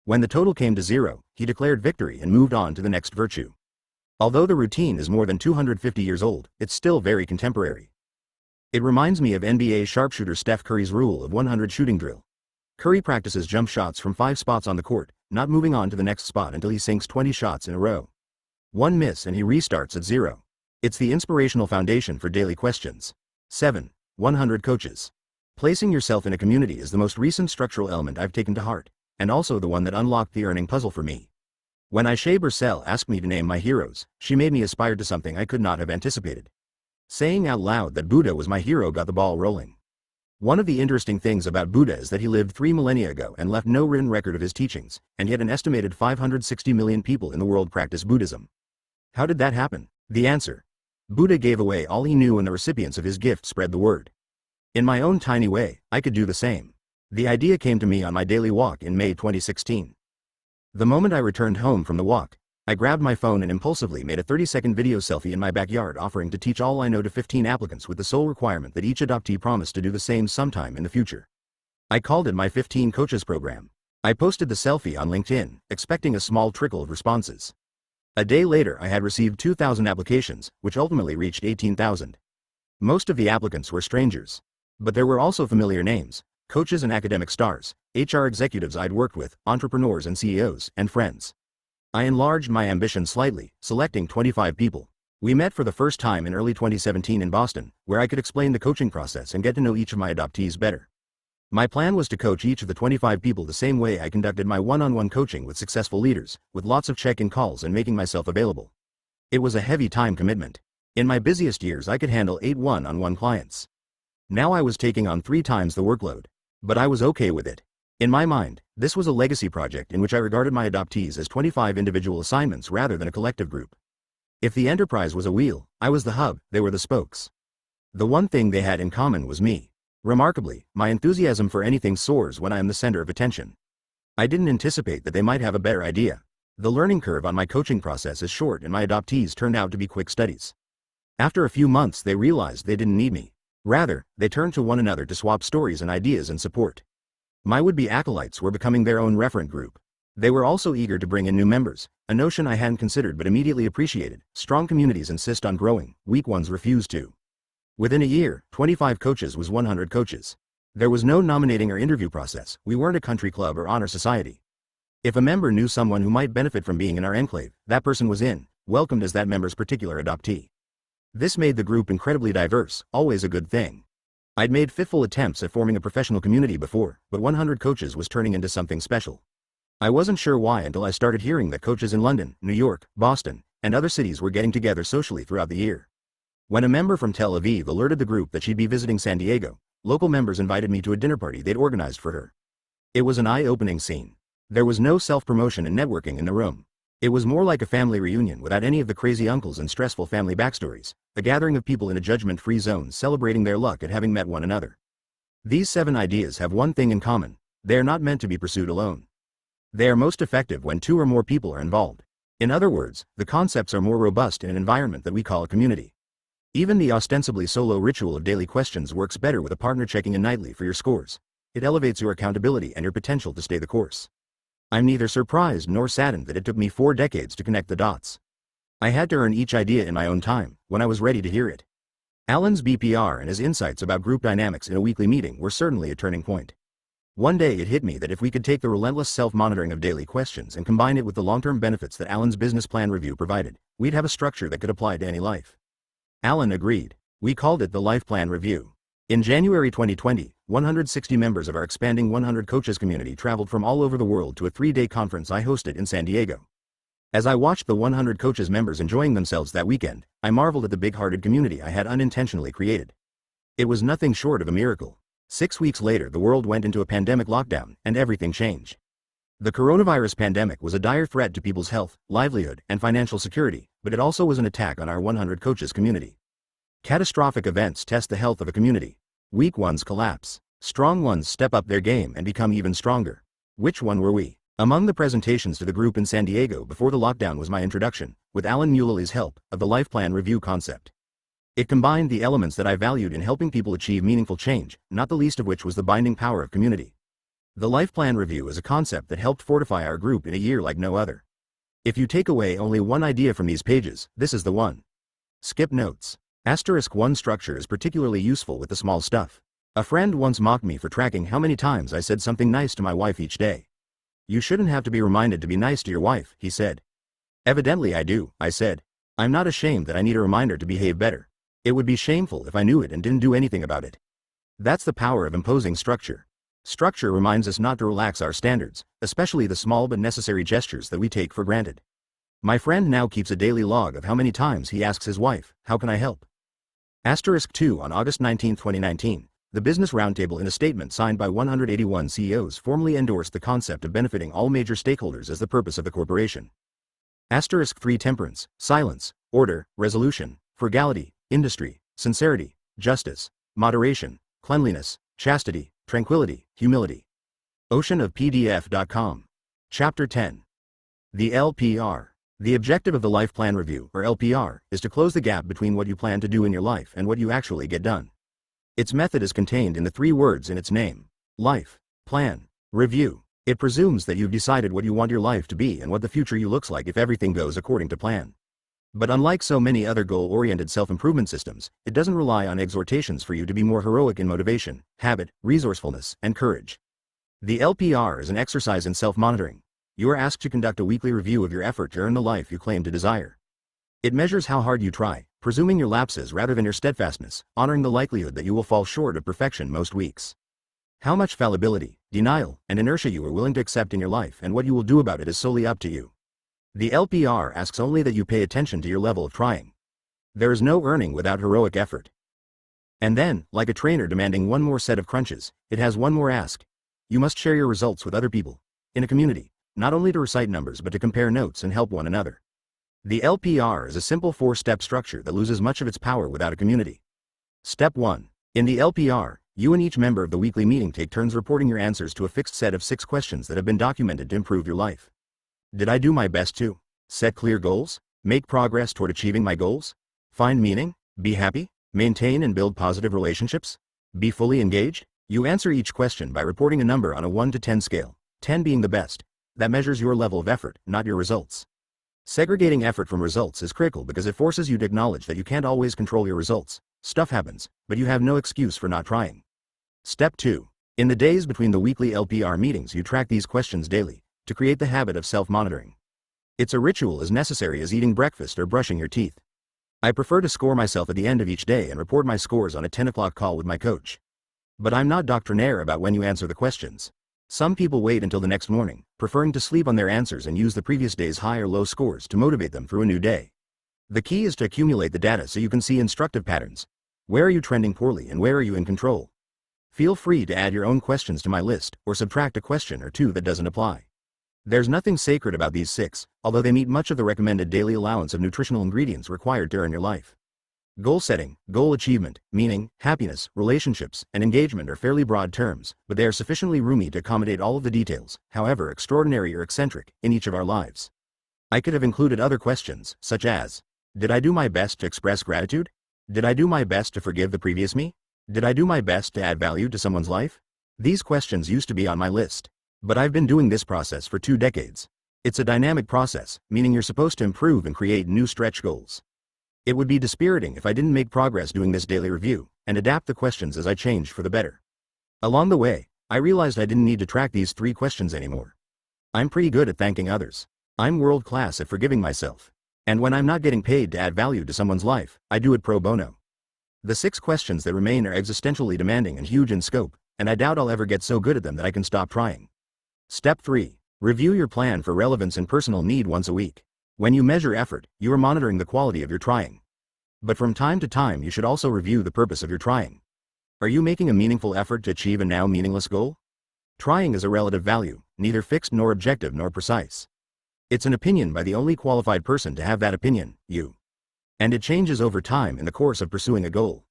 When the total came to 0, he declared victory and moved on to the next virtue. Although the routine is more than 250 years old, it's still very contemporary. It reminds me of NBA sharpshooter Steph Curry's rule of 100 shooting drill. Curry practices jump shots from 5 spots on the court, not moving on to the next spot until he sinks 20 shots in a row. One miss and he restarts at 0. It's the inspirational foundation for daily questions. 7. 100 coaches. Placing yourself in a community is the most recent structural element I've taken to heart, and also the one that unlocked the earning puzzle for me. When Aisha Bursell asked me to name my heroes, she made me aspire to something I could not have anticipated. Saying out loud that Buddha was my hero got the ball rolling. One of the interesting things about Buddha is that he lived 3 millennia ago and left no written record of his teachings, and yet an estimated 560 million people in the world practice Buddhism. How did that happen? The answer. Buddha gave away all he knew and the recipients of his gift spread the word. In my own tiny way, I could do the same. The idea came to me on my daily walk in May 2016. The moment I returned home from the walk, I grabbed my phone and impulsively made a 30-second video selfie in my backyard offering to teach all I know to 15 applicants with the sole requirement that each adoptee promise to do the same sometime in the future. I called it my 15 Coaches program. I posted the selfie on LinkedIn, expecting a small trickle of responses. A day later I had received 2,000 applications, which ultimately reached 18,000. Most of the applicants were strangers. But there were also familiar names, coaches and academic stars, HR executives I'd worked with, entrepreneurs and CEOs, and friends. I enlarged my ambition slightly, selecting 25 people. We met for the first time in early 2017 in Boston, where I could explain the coaching process and get to know each of my adoptees better. My plan was to coach each of the 25 people the same way I conducted my one-on-one coaching with successful leaders, with lots of check-in calls and making myself available. It was a heavy time commitment. In my busiest years I could handle 8 one-on-one clients. Now I was taking on 3 times the workload. But I was okay with it. In my mind, this was a legacy project in which I regarded my adoptees as 25 individual assignments rather than a collective group. If the enterprise was a wheel, I was the hub, they were the spokes. The one thing they had in common was me. Remarkably, my enthusiasm for anything soars when I am the center of attention. I didn't anticipate that they might have a better idea. The learning curve on my coaching process is short and my adoptees turned out to be quick studies. After a few months they realized they didn't need me. Rather, they turned to one another to swap stories and ideas and support. My would-be acolytes were becoming their own referent group. They were also eager to bring in new members, a notion I hadn't considered but immediately appreciated. Strong communities insist on growing, weak ones refuse to. Within a year, 25 coaches was 100 coaches. There was no nominating or interview process, we weren't a country club or honor society. If a member knew someone who might benefit from being in our enclave, that person was in, welcomed as that member's particular adoptee. This made the group incredibly diverse, always a good thing. I'd made fitful attempts at forming a professional community before, but 100 coaches was turning into something special. I wasn't sure why until I started hearing that coaches in London, New York, Boston, and other cities were getting together socially throughout the year. When a member from Tel Aviv alerted the group that she'd be visiting San Diego, local members invited me to a dinner party they'd organized for her. It was an eye-opening scene. There was no self-promotion and networking in the room. It was more like a family reunion without any of the crazy uncles and stressful family backstories, a gathering of people in a judgment-free zone celebrating their luck at having met one another. These 7 ideas have one thing in common: they are not meant to be pursued alone. They are most effective when 2 or more people are involved. In other words, the concepts are more robust in an environment that we call a community. Even the ostensibly solo ritual of daily questions works better with a partner checking in nightly for your scores. It elevates your accountability and your potential to stay the course. I'm neither surprised nor saddened that it took me 4 decades to connect the dots. I had to earn each idea in my own time, when I was ready to hear it. Alan's BPR and his insights about group dynamics in a weekly meeting were certainly a turning point. One day it hit me that if we could take the relentless self-monitoring of daily questions and combine it with the long-term benefits that Alan's business plan review provided, we'd have a structure that could apply to any life. Alan agreed. We called it the Life Plan Review. In January 2020, 160 members of our expanding 100 Coaches community traveled from all over the world to a 3-day conference I hosted in San Diego. As I watched the 100 Coaches members enjoying themselves that weekend, I marveled at the big-hearted community I had unintentionally created. It was nothing short of a miracle. 6 weeks later the world went into a pandemic lockdown, and everything changed. The coronavirus pandemic was a dire threat to people's health, livelihood, and financial security, but it also was an attack on our 100 Coaches community. Catastrophic events test the health of a community. Weak ones collapse. Strong ones step up their game and become even stronger. Which one were we? Among the presentations to the group in San Diego before the lockdown was my introduction, with Alan Mullally's help, of the Life Plan Review concept. It combined the elements that I valued in helping people achieve meaningful change, not the least of which was the binding power of community. The Life Plan Review is a concept that helped fortify our group in a year like no other. If you take away only one idea from these pages, this is the one. Skip notes. *1 structure is particularly useful with the small stuff. A friend once mocked me for tracking how many times I said something nice to my wife each day. You shouldn't have to be reminded to be nice to your wife, he said. Evidently I do, I said. I'm not ashamed that I need a reminder to behave better. It would be shameful if I knew it and didn't do anything about it. That's the power of imposing structure. Structure reminds us not to relax our standards, especially the small but necessary gestures that we take for granted. My friend now keeps a daily log of how many times he asks his wife, "How can I help?" *2 On August 19, 2019, the Business Roundtable in a statement signed by 181 CEOs formally endorsed the concept of benefiting all major stakeholders as the purpose of the corporation. *3 Temperance, silence, order, resolution, frugality, industry, sincerity, justice, moderation, cleanliness, chastity, tranquility, humility. Oceanofpdf.com. Chapter 10. The LPR. The objective of the Life Plan Review, or LPR, is to close the gap between what you plan to do in your life and what you actually get done. Its method is contained in the 3 words in its name: life, plan, review. It presumes that you've decided what you want your life to be and what the future you looks like if everything goes according to plan. But unlike so many other goal-oriented self-improvement systems, it doesn't rely on exhortations for you to be more heroic in motivation, habit, resourcefulness, and courage. The LPR is an exercise in self-monitoring. You are asked to conduct a weekly review of your effort to earn the life you claim to desire. It measures how hard you try, presuming your lapses rather than your steadfastness, honoring the likelihood that you will fall short of perfection most weeks. How much fallibility, denial, and inertia you are willing to accept in your life and what you will do about it is solely up to you. The LPR asks only that you pay attention to your level of trying. There is no earning without heroic effort. And then, like a trainer demanding one more set of crunches, it has one more ask. You must share your results with other people, in a community, not only to recite numbers but to compare notes and help one another. The LPR is a simple 4-step structure that loses much of its power without a community. Step 1. In the LPR, you and each member of the weekly meeting take turns reporting your answers to a fixed set of 6 questions that have been documented to improve your life. Did I do my best to set clear goals, make progress toward achieving my goals, find meaning, be happy, maintain and build positive relationships, be fully engaged? You answer each question by reporting a number on a 1 to 10 scale, 10 being the best. That measures your level of effort, not your results. Segregating effort from results is critical because it forces you to acknowledge that you can't always control your results. Stuff happens, but you have no excuse for not trying. Step 2. In the days between the weekly LPR meetings, you track these questions daily to create the habit of self-monitoring. It's a ritual as necessary as eating breakfast or brushing your teeth. I prefer to score myself at the end of each day and report my scores on a 10 o'clock call with my coach. But I'm not doctrinaire about when you answer the questions. Some people wait until the next morning, preferring to sleep on their answers and use the previous day's high or low scores to motivate them through a new day. The key is to accumulate the data so you can see instructive patterns. Where are you trending poorly and where are you in control? Feel free to add your own questions to my list or subtract a question or 2 that doesn't apply. There's nothing sacred about these 6, although they meet much of the recommended daily allowance of nutritional ingredients required to earn your life. Goal setting, goal achievement, meaning, happiness, relationships, and engagement are fairly broad terms, but they are sufficiently roomy to accommodate all of the details, however extraordinary or eccentric, in each of our lives. I could have included other questions, such as, did I do my best to express gratitude? Did I do my best to forgive the previous me? Did I do my best to add value to someone's life? These questions used to be on my list. But I've been doing this process for 2 decades. It's a dynamic process, meaning you're supposed to improve and create new stretch goals. It would be dispiriting if I didn't make progress doing this daily review, and adapt the questions as I changed for the better. Along the way, I realized I didn't need to track these 3 questions anymore. I'm pretty good at thanking others. I'm world-class at forgiving myself. And when I'm not getting paid to add value to someone's life, I do it pro bono. The 6 questions that remain are existentially demanding and huge in scope, and I doubt I'll ever get so good at them that I can stop trying. Step 3. Review your plan for relevance and personal need once a week. When you measure effort, you are monitoring the quality of your trying. But from time to time you should also review the purpose of your trying. Are you making a meaningful effort to achieve a now meaningless goal? Trying is a relative value, neither fixed nor objective nor precise. It's an opinion by the only qualified person to have that opinion, you. And it changes over time in the course of pursuing a goal.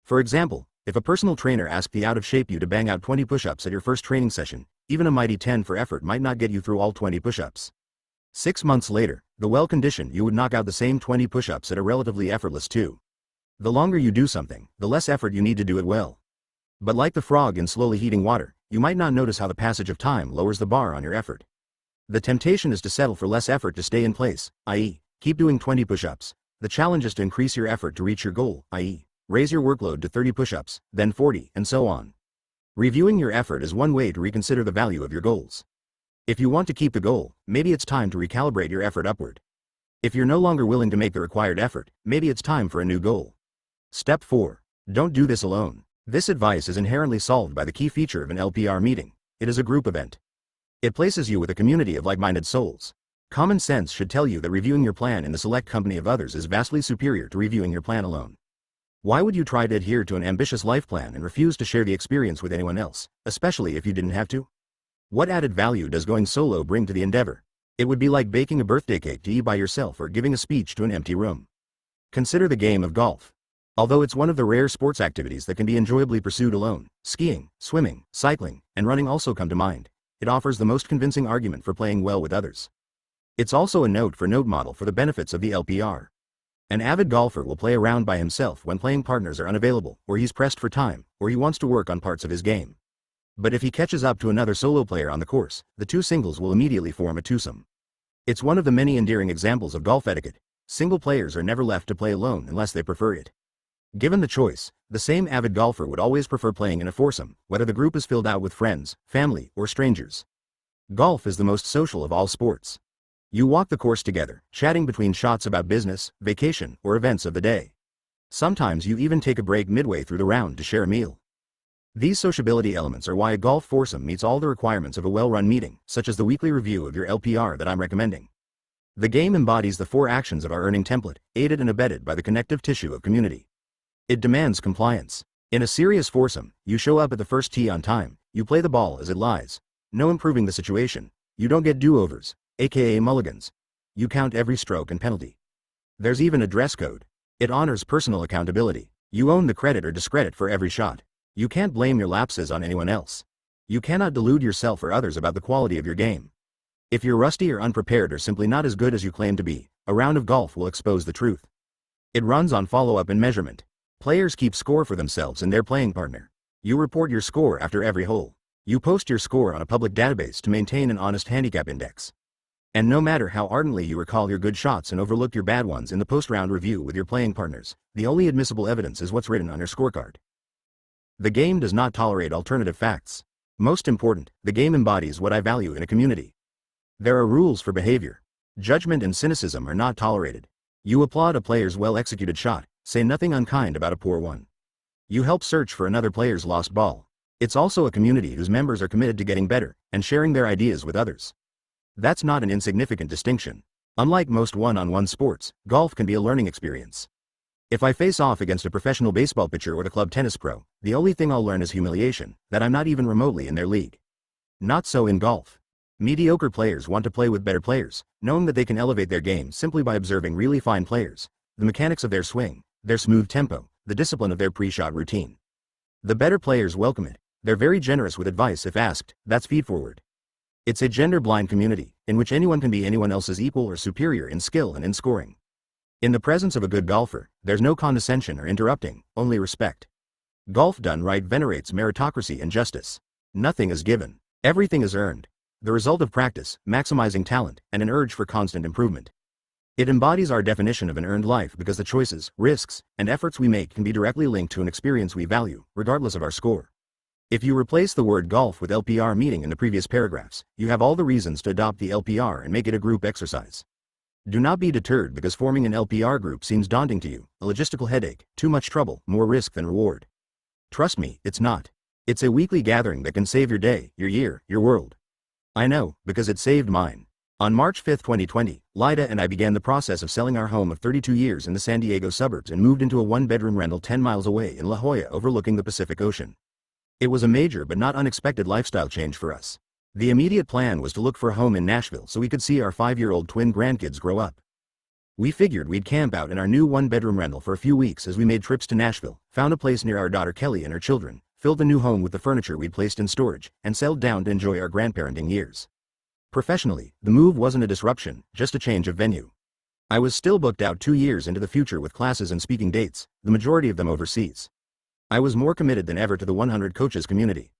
For example, if a personal trainer asked the out-of-shape you to bang out 20 push-ups at your first training session, even a mighty 10 for effort might not get you through all 20 push-ups. 6 months later, the well-conditioned you would knock out the same 20 push-ups at a relatively effortless 2. The longer you do something, the less effort you need to do it well. But like the frog in slowly heating water, you might not notice how the passage of time lowers the bar on your effort. The temptation is to settle for less effort to stay in place, i.e., keep doing 20 push-ups. The challenge is to increase your effort to reach your goal, i.e., raise your workload to 30 push-ups, then 40, and so on. Reviewing your effort is one way to reconsider the value of your goals. If you want to keep the goal, maybe it's time to recalibrate your effort upward. If you're no longer willing to make the required effort, maybe it's time for a new goal. Step 4. Don't do this alone. This advice is inherently solved by the key feature of an LPR meeting. It is a group event. It places you with a community of like-minded souls. Common sense should tell you that reviewing your plan in the select company of others is vastly superior to reviewing your plan alone. Why would you try to adhere to an ambitious life plan and refuse to share the experience with anyone else, especially if you didn't have to? What added value does going solo bring to the endeavor? It would be like baking a birthday cake to eat by yourself or giving a speech to an empty room. Consider the game of golf. Although it's one of the rare sports activities that can be enjoyably pursued alone, skiing, swimming, cycling, and running also come to mind. It offers the most convincing argument for playing well with others. It's also a note-for-note model for the benefits of the LPR. An avid golfer will play around by himself when playing partners are unavailable, or he's pressed for time, or he wants to work on parts of his game. But if he catches up to another solo player on the course, the two singles will immediately form a twosome. It's one of the many endearing examples of golf etiquette. Single players are never left to play alone unless they prefer it. Given the choice, the same avid golfer would always prefer playing in a foursome, whether the group is filled out with friends, family, or strangers. Golf is the most social of all sports. You walk the course together, chatting between shots about business, vacation, or events of the day. Sometimes you even take a break midway through the round to share a meal. These sociability elements are why a golf foursome meets all the requirements of a well-run meeting, such as the weekly review of your LPR that I'm recommending. The game embodies the 4 actions of our earning template, aided and abetted by the connective tissue of community. It demands compliance. In a serious foursome, you show up at the first tee on time, you play the ball as it lies. No improving the situation. You don't get do-overs, aka mulligans. You count every stroke and penalty. There's even a dress code. It honors personal accountability. You own the credit or discredit for every shot. You can't blame your lapses on anyone else. You cannot delude yourself or others about the quality of your game. If you're rusty or unprepared or simply not as good as you claim to be, a round of golf will expose the truth. It runs on follow-up and measurement. Players keep score for themselves and their playing partner. You report your score after every hole. You post your score on a public database to maintain an honest handicap index. And no matter how ardently you recall your good shots and overlook your bad ones in the post-round review with your playing partners, the only admissible evidence is what's written on your scorecard. The game does not tolerate alternative facts. Most important, the game embodies what I value in a community. There are rules for behavior. Judgment and cynicism are not tolerated. You applaud a player's well-executed shot, say nothing unkind about a poor one. You help search for another player's lost ball. It's also a community whose members are committed to getting better and sharing their ideas with others. That's not an insignificant distinction. Unlike most one-on-one sports, golf can be a learning experience. If I face off against a professional baseball pitcher or a club tennis pro, the only thing I'll learn is humiliation, that I'm not even remotely in their league. Not so in golf. Mediocre players want to play with better players, knowing that they can elevate their game simply by observing really fine players, the mechanics of their swing, their smooth tempo, the discipline of their pre-shot routine. The better players welcome it. They're very generous with advice if asked. That's feedforward. It's a gender-blind community, in which anyone can be anyone else's equal or superior in skill and in scoring. In the presence of a good golfer, there's no condescension or interrupting, only respect. Golf done right venerates meritocracy and justice. Nothing is given. Everything is earned. The result of practice, maximizing talent, and an urge for constant improvement. It embodies our definition of an earned life because the choices, risks, and efforts we make can be directly linked to an experience we value, regardless of our score. If you replace the word golf with LPR meeting in the previous paragraphs, you have all the reasons to adopt the LPR and make it a group exercise. Do not be deterred because forming an LPR group seems daunting to you, a logistical headache, too much trouble, more risk than reward. Trust me, it's not. It's a weekly gathering that can save your day, your year, your world. I know, because it saved mine. On March 5, 2020, Lyda and I began the process of selling our home of 32 years in the San Diego suburbs and moved into a one-bedroom rental 10 miles away in La Jolla overlooking the Pacific Ocean. It was a major but not unexpected lifestyle change for us. The immediate plan was to look for a home in Nashville so we could see our 5-year-old twin grandkids grow up. We figured we'd camp out in our new one-bedroom rental for a few weeks as we made trips to Nashville, found a place near our daughter Kelly and her children, filled the new home with the furniture we'd placed in storage, and settled down to enjoy our grandparenting years. Professionally, the move wasn't a disruption, just a change of venue. I was still booked out 2 years into the future with classes and speaking dates, the majority of them overseas. I was more committed than ever to the 100 Coaches community.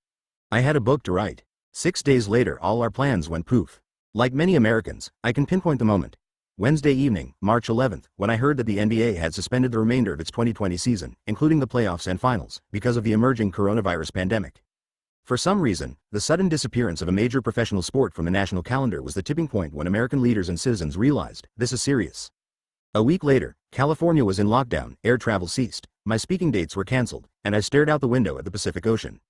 I had a book to write. 6 days later all our plans went poof. Like many Americans, I can pinpoint the moment. Wednesday evening, March 11th, when I heard that the NBA had suspended the remainder of its 2020 season, including the playoffs and finals, because of the emerging coronavirus pandemic. For some reason, the sudden disappearance of a major professional sport from the national calendar was the tipping point when American leaders and citizens realized, this is serious. A week later, California was in lockdown, air travel ceased, my speaking dates were cancelled, and I stared out the window at the Pacific Ocean.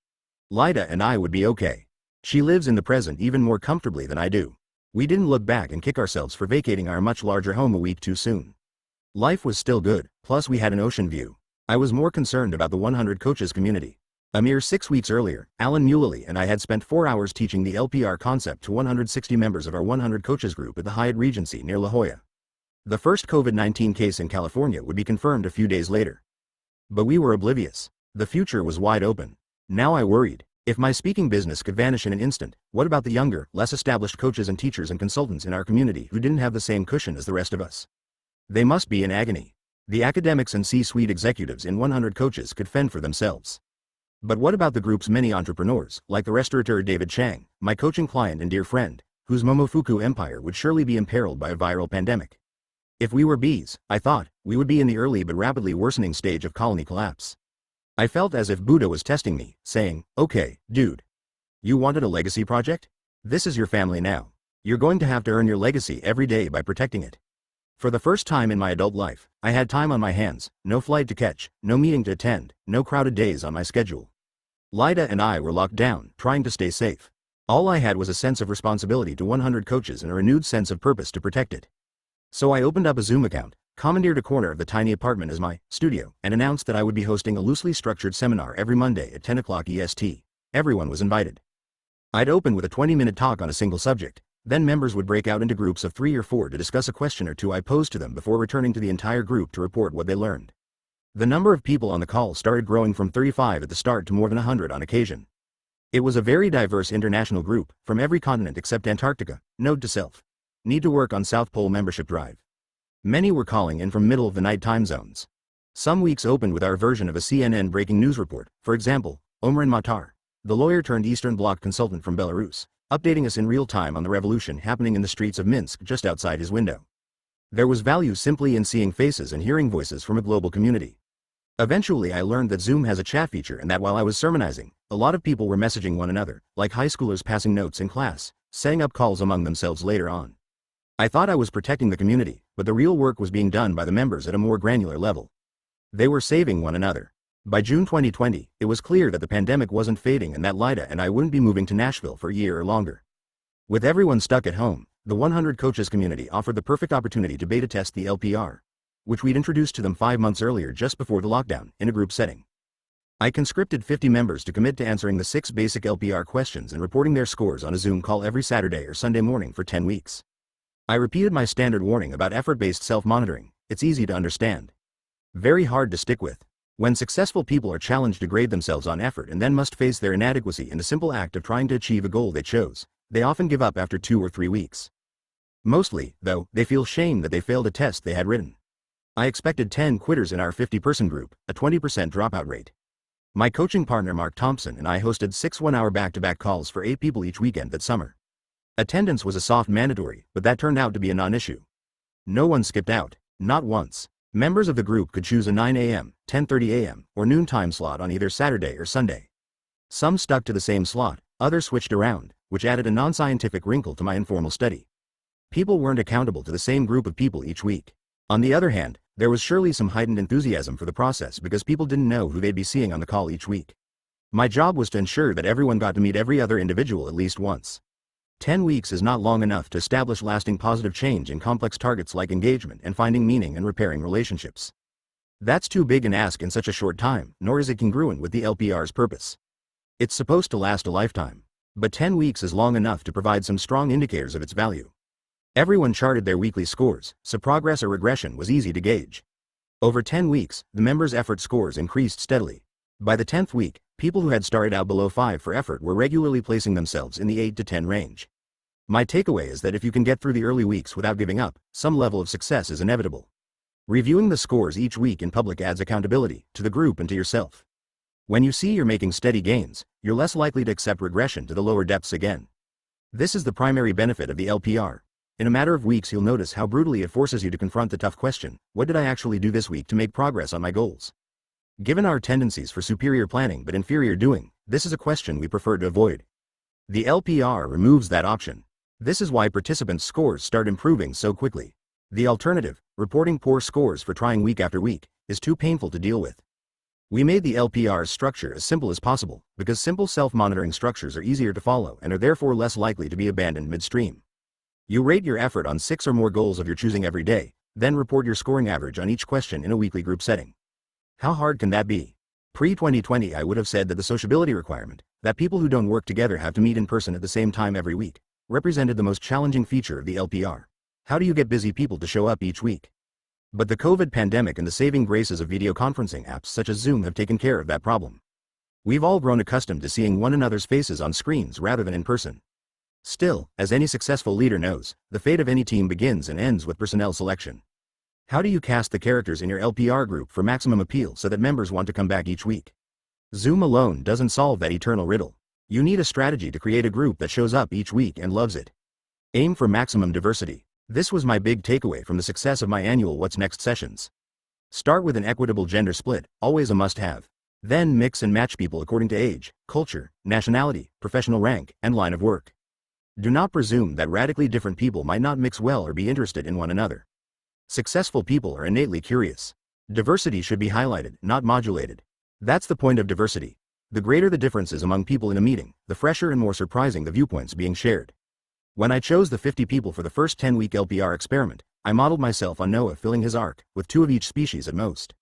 Lyda and I would be okay. She lives in the present even more comfortably than I do. We didn't look back and kick ourselves for vacating our much larger home a week too soon. Life was still good, plus we had an ocean view. I was more concerned about the 100 Coaches community. A mere 6 weeks earlier, Alan Mulally and I had spent 4 hours teaching the LPR concept to 160 members of our 100 Coaches group at the Hyatt Regency near La Jolla. The first COVID-19 case in California would be confirmed a few days later. But we were oblivious. The future was wide open. Now I worried. If my speaking business could vanish in an instant, what about the younger, less established coaches and teachers and consultants in our community who didn't have the same cushion as the rest of us? They must be in agony. The academics and C-suite executives in 100 coaches could fend for themselves. But what about the group's many entrepreneurs, like the restaurateur David Chang, my coaching client and dear friend, whose Momofuku empire would surely be imperiled by a viral pandemic? If we were bees, I thought, we would be in the early but rapidly worsening stage of colony collapse. I felt as if Buddha was testing me, saying, okay, dude. You wanted a legacy project? This is your family now. You're going to have to earn your legacy every day by protecting it. For the first time in my adult life, I had time on my hands, no flight to catch, no meeting to attend, no crowded days on my schedule. Lyda and I were locked down, trying to stay safe. All I had was a sense of responsibility to 100 coaches and a renewed sense of purpose to protect it. So I opened up a Zoom account, commandeered a corner of the tiny apartment as my studio, and announced that I would be hosting a loosely structured seminar every Monday at 10 o'clock EST. Everyone was invited. I'd open with a 20-minute talk on a single subject. Then members would break out into groups of 3 or 4 to discuss a question or two I posed to them before returning to the entire group to report what they learned. The number of people on the call started growing from 35 at the start to more than 100 on occasion. It was a very diverse international group, from every continent except Antarctica. Note to self. Need to work on South Pole membership drive. Many were calling in from middle-of-the-night time zones. Some weeks opened with our version of a CNN breaking news report, for example, Omran Matar, the lawyer-turned-Eastern Bloc consultant from Belarus, updating us in real time on the revolution happening in the streets of Minsk just outside his window. There was value simply in seeing faces and hearing voices from a global community. Eventually I learned that Zoom has a chat feature and that while I was sermonizing, a lot of people were messaging one another, like high schoolers passing notes in class, setting up calls among themselves later on. I thought I was protecting the community, but the real work was being done by the members at a more granular level. They were saving one another. By June 2020, it was clear that the pandemic wasn't fading and that Lyda and I wouldn't be moving to Nashville for a year or longer. With everyone stuck at home, the 100 Coaches community offered the perfect opportunity to beta test the LPR, which we'd introduced to them 5 months earlier just before the lockdown, in a group setting. I conscripted 50 members to commit to answering the 6 basic LPR questions and reporting their scores on a Zoom call every Saturday or Sunday morning for 10 weeks. I repeated my standard warning about effort-based self-monitoring. It's easy to understand. Very hard to stick with. When successful people are challenged to grade themselves on effort and then must face their inadequacy in the simple act of trying to achieve a goal they chose, they often give up after 2 or 3 weeks. Mostly, though, they feel shame that they failed a test they had written. I expected 10 quitters in our 50-person group, a 20% dropout rate. My coaching partner Mark Thompson and I hosted 6 one-hour back-to-back calls for 8 people each weekend that summer. Attendance was a soft mandatory, but that turned out to be a non-issue. No one skipped out, not once. Members of the group could choose a 9 a.m., 10:30 a.m., or noon time slot on either Saturday or Sunday. Some stuck to the same slot, others switched around, which added a non-scientific wrinkle to my informal study. People weren't accountable to the same group of people each week. On the other hand, there was surely some heightened enthusiasm for the process because people didn't know who they'd be seeing on the call each week. My job was to ensure that everyone got to meet every other individual at least once. 10 weeks is not long enough to establish lasting positive change in complex targets like engagement and finding meaning and repairing relationships. That's too big an ask in such a short time, nor is it congruent with the LPR's purpose. It's supposed to last a lifetime. But 10 weeks is long enough to provide some strong indicators of its value. Everyone charted their weekly scores, so progress or regression was easy to gauge. Over 10 weeks, the members' effort scores increased steadily. By the 10th week, people who had started out below 5 for effort were regularly placing themselves in the 8 to 10 range. My takeaway is that if you can get through the early weeks without giving up, some level of success is inevitable. Reviewing the scores each week in public adds accountability, to the group and to yourself. When you see you're making steady gains, you're less likely to accept regression to the lower depths again. This is the primary benefit of the LPR. In a matter of weeks you'll notice how brutally it forces you to confront the tough question, what did I actually do this week to make progress on my goals? Given our tendencies for superior planning but inferior doing, this is a question we prefer to avoid. The LPR removes that option. This is why participants' scores start improving so quickly. The alternative, reporting poor scores for trying week after week, is too painful to deal with. We made the LPR's structure as simple as possible, because simple self-monitoring structures are easier to follow and are therefore less likely to be abandoned midstream. You rate your effort on 6 or more goals of your choosing every day, then report your scoring average on each question in a weekly group setting. How hard can that be? Pre-2020 I would have said that the sociability requirement, that people who don't work together have to meet in person at the same time every week, represented the most challenging feature of the LPR. How do you get busy people to show up each week? But the COVID pandemic and the saving graces of video conferencing apps such as Zoom have taken care of that problem. We've all grown accustomed to seeing one another's faces on screens rather than in person. Still, as any successful leader knows, the fate of any team begins and ends with personnel selection. How do you cast the characters in your LPR group for maximum appeal so that members want to come back each week? Zoom alone doesn't solve that eternal riddle. You need a strategy to create a group that shows up each week and loves it. Aim for maximum diversity. This was my big takeaway from the success of my annual What's Next sessions. Start with an equitable gender split, always a must-have. Then mix and match people according to age, culture, nationality, professional rank, and line of work. Do not presume that radically different people might not mix well or be interested in one another. Successful people are innately curious. Diversity should be highlighted, not modulated. That's the point of diversity. The greater the differences among people in a meeting, the fresher and more surprising the viewpoints being shared. When I chose the 50 people for the first 10-week LPR experiment, I modeled myself on Noah filling his ark, with 2 of each species at most.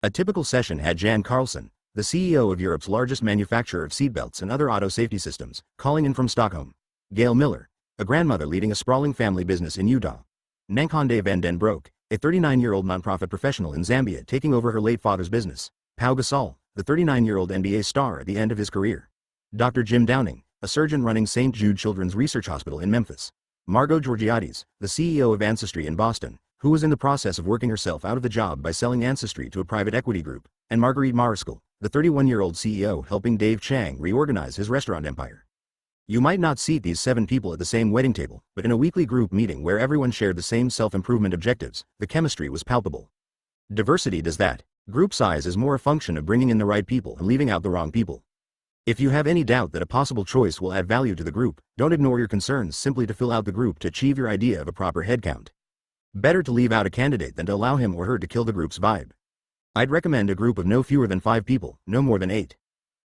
A typical session had Jan Carlson, the CEO of Europe's largest manufacturer of seatbelts and other auto safety systems, calling in from Stockholm. Gail Miller, a grandmother leading a sprawling family business in Utah. Nankonde van den Broek, a 39-year-old nonprofit professional in Zambia taking over her late father's business. Pau Gasol, the 39-year-old NBA star at the end of his career. Dr. Jim Downing, a surgeon running St. Jude Children's Research Hospital in Memphis. Margot Georgiades, the CEO of Ancestry in Boston, who was in the process of working herself out of the job by selling Ancestry to a private equity group, and Marguerite Mariscal, the 31-year-old CEO helping Dave Chang reorganize his restaurant empire. You might not seat these 7 people at the same wedding table, but in a weekly group meeting where everyone shared the same self-improvement objectives, the chemistry was palpable. Diversity does that. Group size is more a function of bringing in the right people and leaving out the wrong people. If you have any doubt that a possible choice will add value to the group, don't ignore your concerns simply to fill out the group to achieve your idea of a proper headcount. Better to leave out a candidate than to allow him or her to kill the group's vibe. I'd recommend a group of no fewer than 5 people, no more than 8.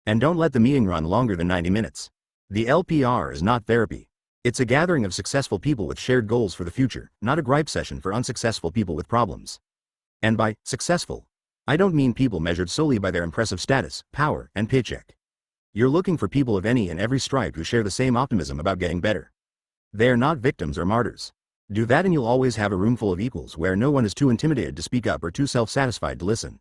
And don't let the meeting run longer than 90 minutes. The LPR is not therapy. It's a gathering of successful people with shared goals for the future, not a gripe session for unsuccessful people with problems. And by successful, I don't mean people measured solely by their impressive status, power, and paycheck. You're looking for people of any and every stripe who share the same optimism about getting better. They are not victims or martyrs. Do that and you'll always have a room full of equals where no one is too intimidated to speak up or too self-satisfied to listen.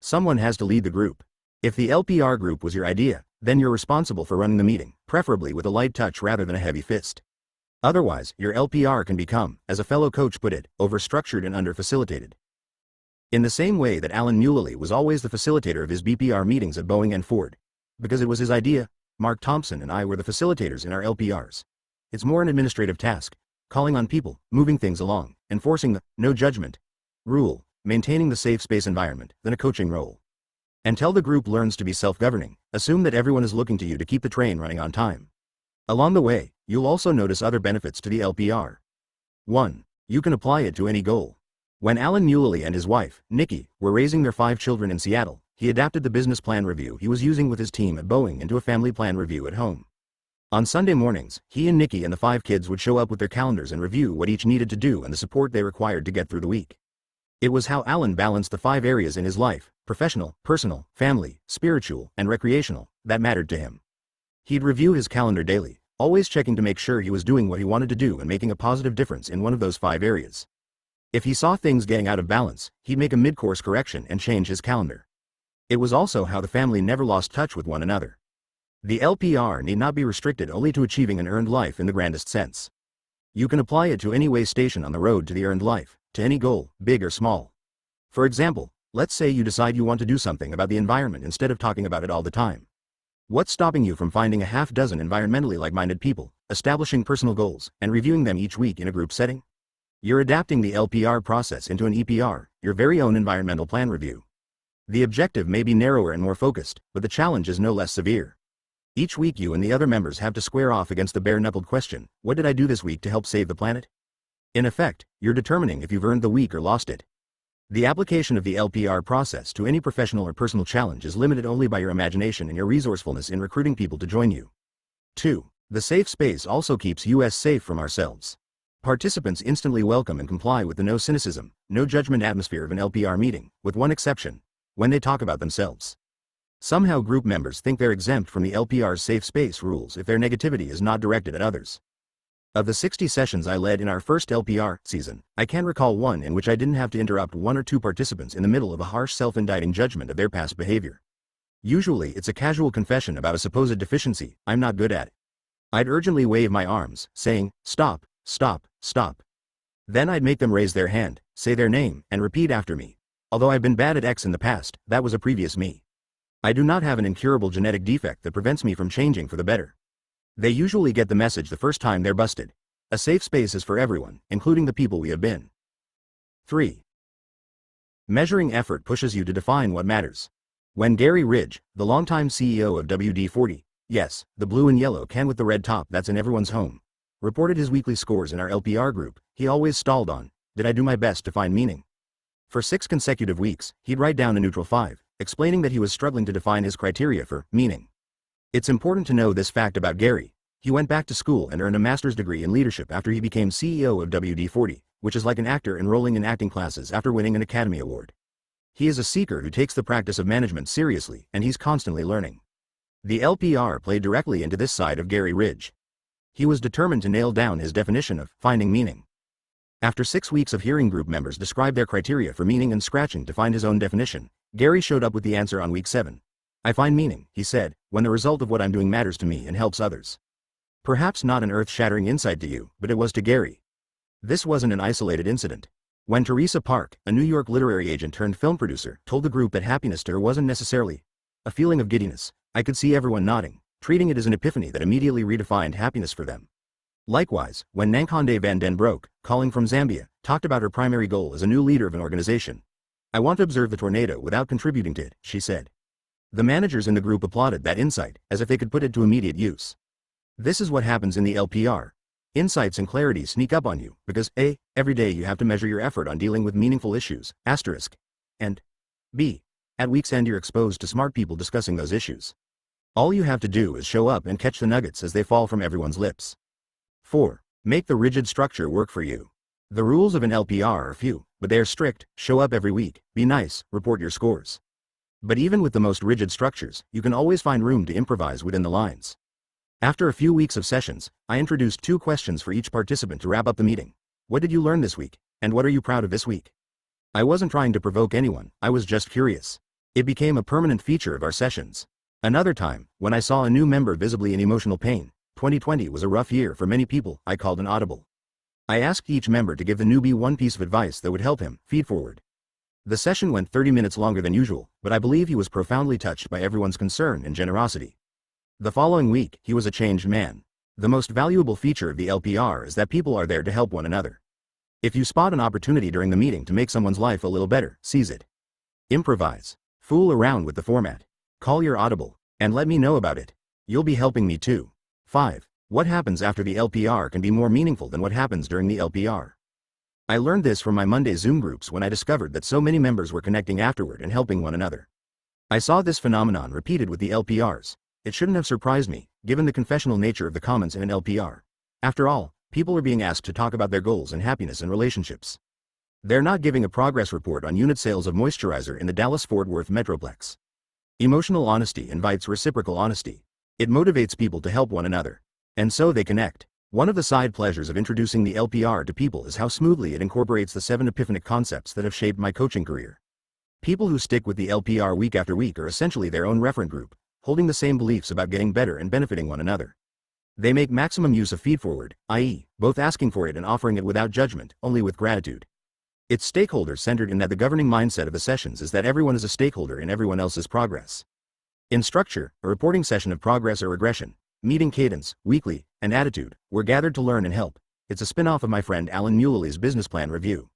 Someone has to lead the group. If the LPR group was your idea, then you're responsible for running the meeting, preferably with a light touch rather than a heavy fist. Otherwise, your LPR can become, as a fellow coach put it, overstructured and under-facilitated. In the same way that Alan Mulally was always the facilitator of his BPR meetings at Boeing and Ford. Because it was his idea, Mark Thompson and I were the facilitators in our LPRs. It's more an administrative task, calling on people, moving things along, enforcing the no judgment rule, maintaining the safe space environment, than a coaching role. Until the group learns to be self-governing, assume that everyone is looking to you to keep the train running on time. Along the way, you'll also notice other benefits to the LPR. 1. You can apply it to any goal. When Alan Mulally and his wife, Nikki, were raising their 5 children in Seattle, he adapted the business plan review he was using with his team at Boeing into a family plan review at home. On Sunday mornings, he and Nikki and the 5 kids would show up with their calendars and review what each needed to do and the support they required to get through the week. It was how Alan balanced the 5 areas in his life, professional, personal, family, spiritual, and recreational, that mattered to him. He'd review his calendar daily, always checking to make sure he was doing what he wanted to do and making a positive difference in one of those 5 areas. If he saw things getting out of balance, he'd make a mid-course correction and change his calendar. It was also how the family never lost touch with one another. The LPR need not be restricted only to achieving an earned life in the grandest sense. You can apply it to any way station on the road to the earned life, to any goal, big or small. For example, let's say you decide you want to do something about the environment instead of talking about it all the time. What's stopping you from finding a half dozen environmentally like-minded people, establishing personal goals, and reviewing them each week in a group setting? You're adapting the LPR process into an EPR, your very own environmental plan review. The objective may be narrower and more focused, but the challenge is no less severe. Each week you and the other members have to square off against the bare-knuckled question, what did I do this week to help save the planet? In effect, you're determining if you've earned the week or lost it. The application of the LPR process to any professional or personal challenge is limited only by your imagination and your resourcefulness in recruiting people to join you. 2. The safe space also keeps us safe from ourselves. Participants instantly welcome and comply with the no cynicism, no judgment atmosphere of an LPR meeting, with one exception, when they talk about themselves. Somehow group members think they're exempt from the LPR's safe space rules if their negativity is not directed at others. Of the 60 sessions I led in our first LPR season, I can recall one in which I didn't have to interrupt one or two participants in the middle of a harsh self-indicting judgment of their past behavior. Usually it's a casual confession about a supposed deficiency I'm not good at. I'd urgently wave my arms, saying, "Stop, stop, stop." Then I'd make them raise their hand, say their name, and repeat after me. Although I've been bad at X in the past, that was a previous me. I do not have an incurable genetic defect that prevents me from changing for the better. They usually get the message the first time they're busted. A safe space is for everyone, including the people we have been. 3. Measuring effort pushes you to define what matters. When Gary Ridge, the longtime CEO of WD-40, yes, the blue and yellow can with the red top that's in everyone's home, reported his weekly scores in our LPR group, he always stalled on, "Did I do my best to find meaning?" For 6 consecutive weeks, he'd write down a neutral 5, explaining that he was struggling to define his criteria for meaning. It's important to know this fact about Gary. He went back to school and earned a master's degree in leadership after he became CEO of WD-40, which is like an actor enrolling in acting classes after winning an Academy Award. He is a seeker who takes the practice of management seriously, and he's constantly learning. The LPR played directly into this side of Gary Ridge. He was determined to nail down his definition of finding meaning. After 6 weeks of hearing group members describe their criteria for meaning and scratching to find his own definition, Gary showed up with the answer on week 7. "I find meaning," he said, "when the result of what I'm doing matters to me and helps others." Perhaps not an earth-shattering insight to you, but it was to Gary. This wasn't an isolated incident. When Teresa Park, a New York literary agent turned film producer, told the group that happiness to her wasn't necessarily a feeling of giddiness, I could see everyone nodding, treating it as an epiphany that immediately redefined happiness for them. Likewise, when Nankonde van den Broek, calling from Zambia, talked about her primary goal as a new leader of an organization. "I want to observe the tornado without contributing to it," she said. The managers in the group applauded that insight, as if they could put it to immediate use. This is what happens in the LPR. Insights and clarity sneak up on you, because A, every day you have to measure your effort on dealing with meaningful issues, and B, at week's end you're exposed to smart people discussing those issues. All you have to do is show up and catch the nuggets as they fall from everyone's lips. 4. Make the rigid structure work for you. The rules of an LPR are few, but they are strict: show up every week, be nice, report your scores. But even with the most rigid structures, you can always find room to improvise within the lines. After a few weeks of sessions, I introduced 2 questions for each participant to wrap up the meeting. What did you learn this week, and what are you proud of this week? I wasn't trying to provoke anyone, I was just curious. It became a permanent feature of our sessions. Another time, when I saw a new member visibly in emotional pain, 2020 was a rough year for many people, I called an audible. I asked each member to give the newbie one piece of advice that would help him feed forward. The session went 30 minutes longer than usual, but I believe he was profoundly touched by everyone's concern and generosity. The following week, he was a changed man. The most valuable feature of the LPR is that people are there to help one another. If you spot an opportunity during the meeting to make someone's life a little better, seize it. Improvise. Fool around with the format. Call your audible, and let me know about it. You'll be helping me too. 5. What happens after the LPR can be more meaningful than what happens during the LPR. I learned this from my Monday Zoom groups when I discovered that so many members were connecting afterward and helping one another. I saw this phenomenon repeated with the LPRs. It shouldn't have surprised me, given the confessional nature of the comments in an LPR. After all, people are being asked to talk about their goals and happiness and relationships. They're not giving a progress report on unit sales of moisturizer in the Dallas-Fort Worth Metroplex. Emotional honesty invites reciprocal honesty. It motivates people to help one another. And so they connect. One of the side pleasures of introducing the LPR to people is how smoothly it incorporates the 7 epiphanic concepts that have shaped my coaching career. People who stick with the LPR week after week are essentially their own referent group, holding the same beliefs about getting better and benefiting one another. They make maximum use of feedforward, i.e., both asking for it and offering it without judgment, only with gratitude. It's stakeholder-centered in that the governing mindset of the sessions is that everyone is a stakeholder in everyone else's progress. In structure, a reporting session of progress or regression, meeting cadence, weekly, and attitude, we're gathered to learn and help. It's a spin-off of my friend Alan Muley's business plan review.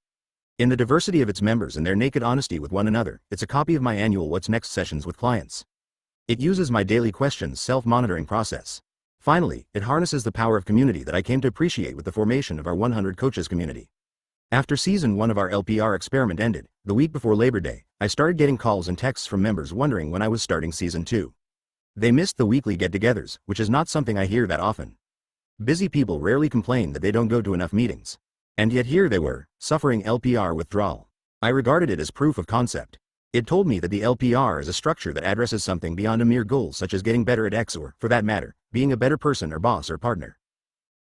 In the diversity of its members and their naked honesty with one another, it's a copy of my annual What's Next sessions with clients. It uses my daily questions self-monitoring process. Finally, it harnesses the power of community that I came to appreciate with the formation of our 100 Coaches community. After season 1 of our LPR experiment ended, the week before Labor Day, I started getting calls and texts from members wondering when I was starting season 2. They missed the weekly get-togethers, which is not something I hear that often. Busy people rarely complain that they don't go to enough meetings. And yet here they were, suffering LPR withdrawal. I regarded it as proof of concept. It told me that the LPR is a structure that addresses something beyond a mere goal such as getting better at X or, for that matter, being a better person or boss or partner.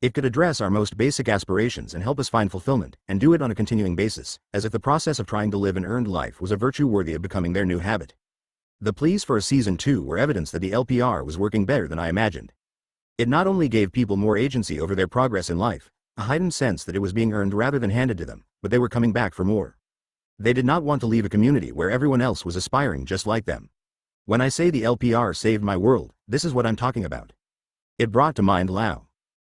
It could address our most basic aspirations and help us find fulfillment, and do it on a continuing basis, as if the process of trying to live an earned life was a virtue worthy of becoming their new habit. The pleas for a season 2 were evidence that the LPR was working better than I imagined. It not only gave people more agency over their progress in life, a heightened sense that it was being earned rather than handed to them, but they were coming back for more. They did not want to leave a community where everyone else was aspiring just like them. When I say the LPR saved my world, this is what I'm talking about. It brought to mind Lao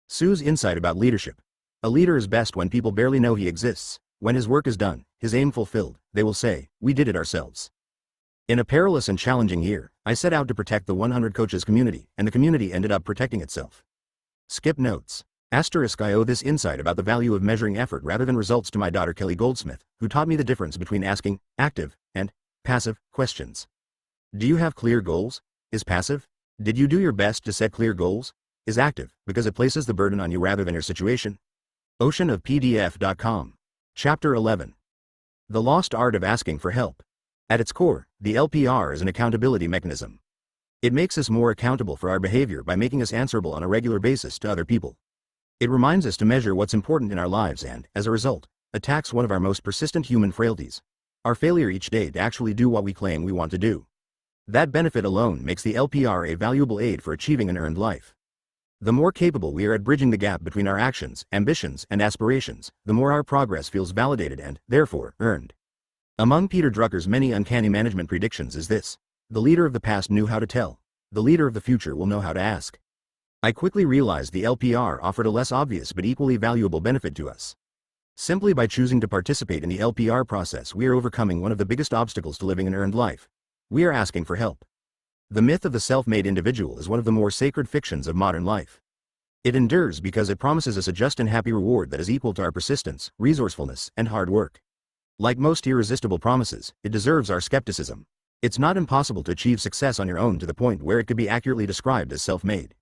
Tzu's insight about leadership. A leader is best when people barely know he exists. When his work is done, his aim fulfilled, they will say, "We did it ourselves." In a perilous and challenging year, I set out to protect the 100 Coaches community, and the community ended up protecting itself. Skip notes. *I owe this insight about the value of measuring effort rather than results to my daughter Kelly Goldsmith, who taught me the difference between asking active and passive questions. Do you have clear goals? Is passive? Did you do your best to set clear goals? Is active, because it places the burden on you rather than your situation? oceanofpdf.com. Chapter 11. The Lost Art of Asking for Help. At its core, the LPR is an accountability mechanism. It makes us more accountable for our behavior by making us answerable on a regular basis to other people. It reminds us to measure what's important in our lives and, as a result, attacks one of our most persistent human frailties: our failure each day to actually do what we claim we want to do. That benefit alone makes the LPR a valuable aid for achieving an earned life. The more capable we are at bridging the gap between our actions, ambitions, and aspirations, the more our progress feels validated and, therefore, earned. Among Peter Drucker's many uncanny management predictions is this: the leader of the past knew how to tell. The leader of the future will know how to ask. I quickly realized the LPR offered a less obvious but equally valuable benefit to us. Simply by choosing to participate in the LPR process, we are overcoming one of the biggest obstacles to living an earned life. We are asking for help. The myth of the self-made individual is one of the more sacred fictions of modern life. It endures because it promises us a just and happy reward that is equal to our persistence, resourcefulness, and hard work. Like most irresistible promises, it deserves our skepticism. It's not impossible to achieve success on your own to the point where it could be accurately described as self-made.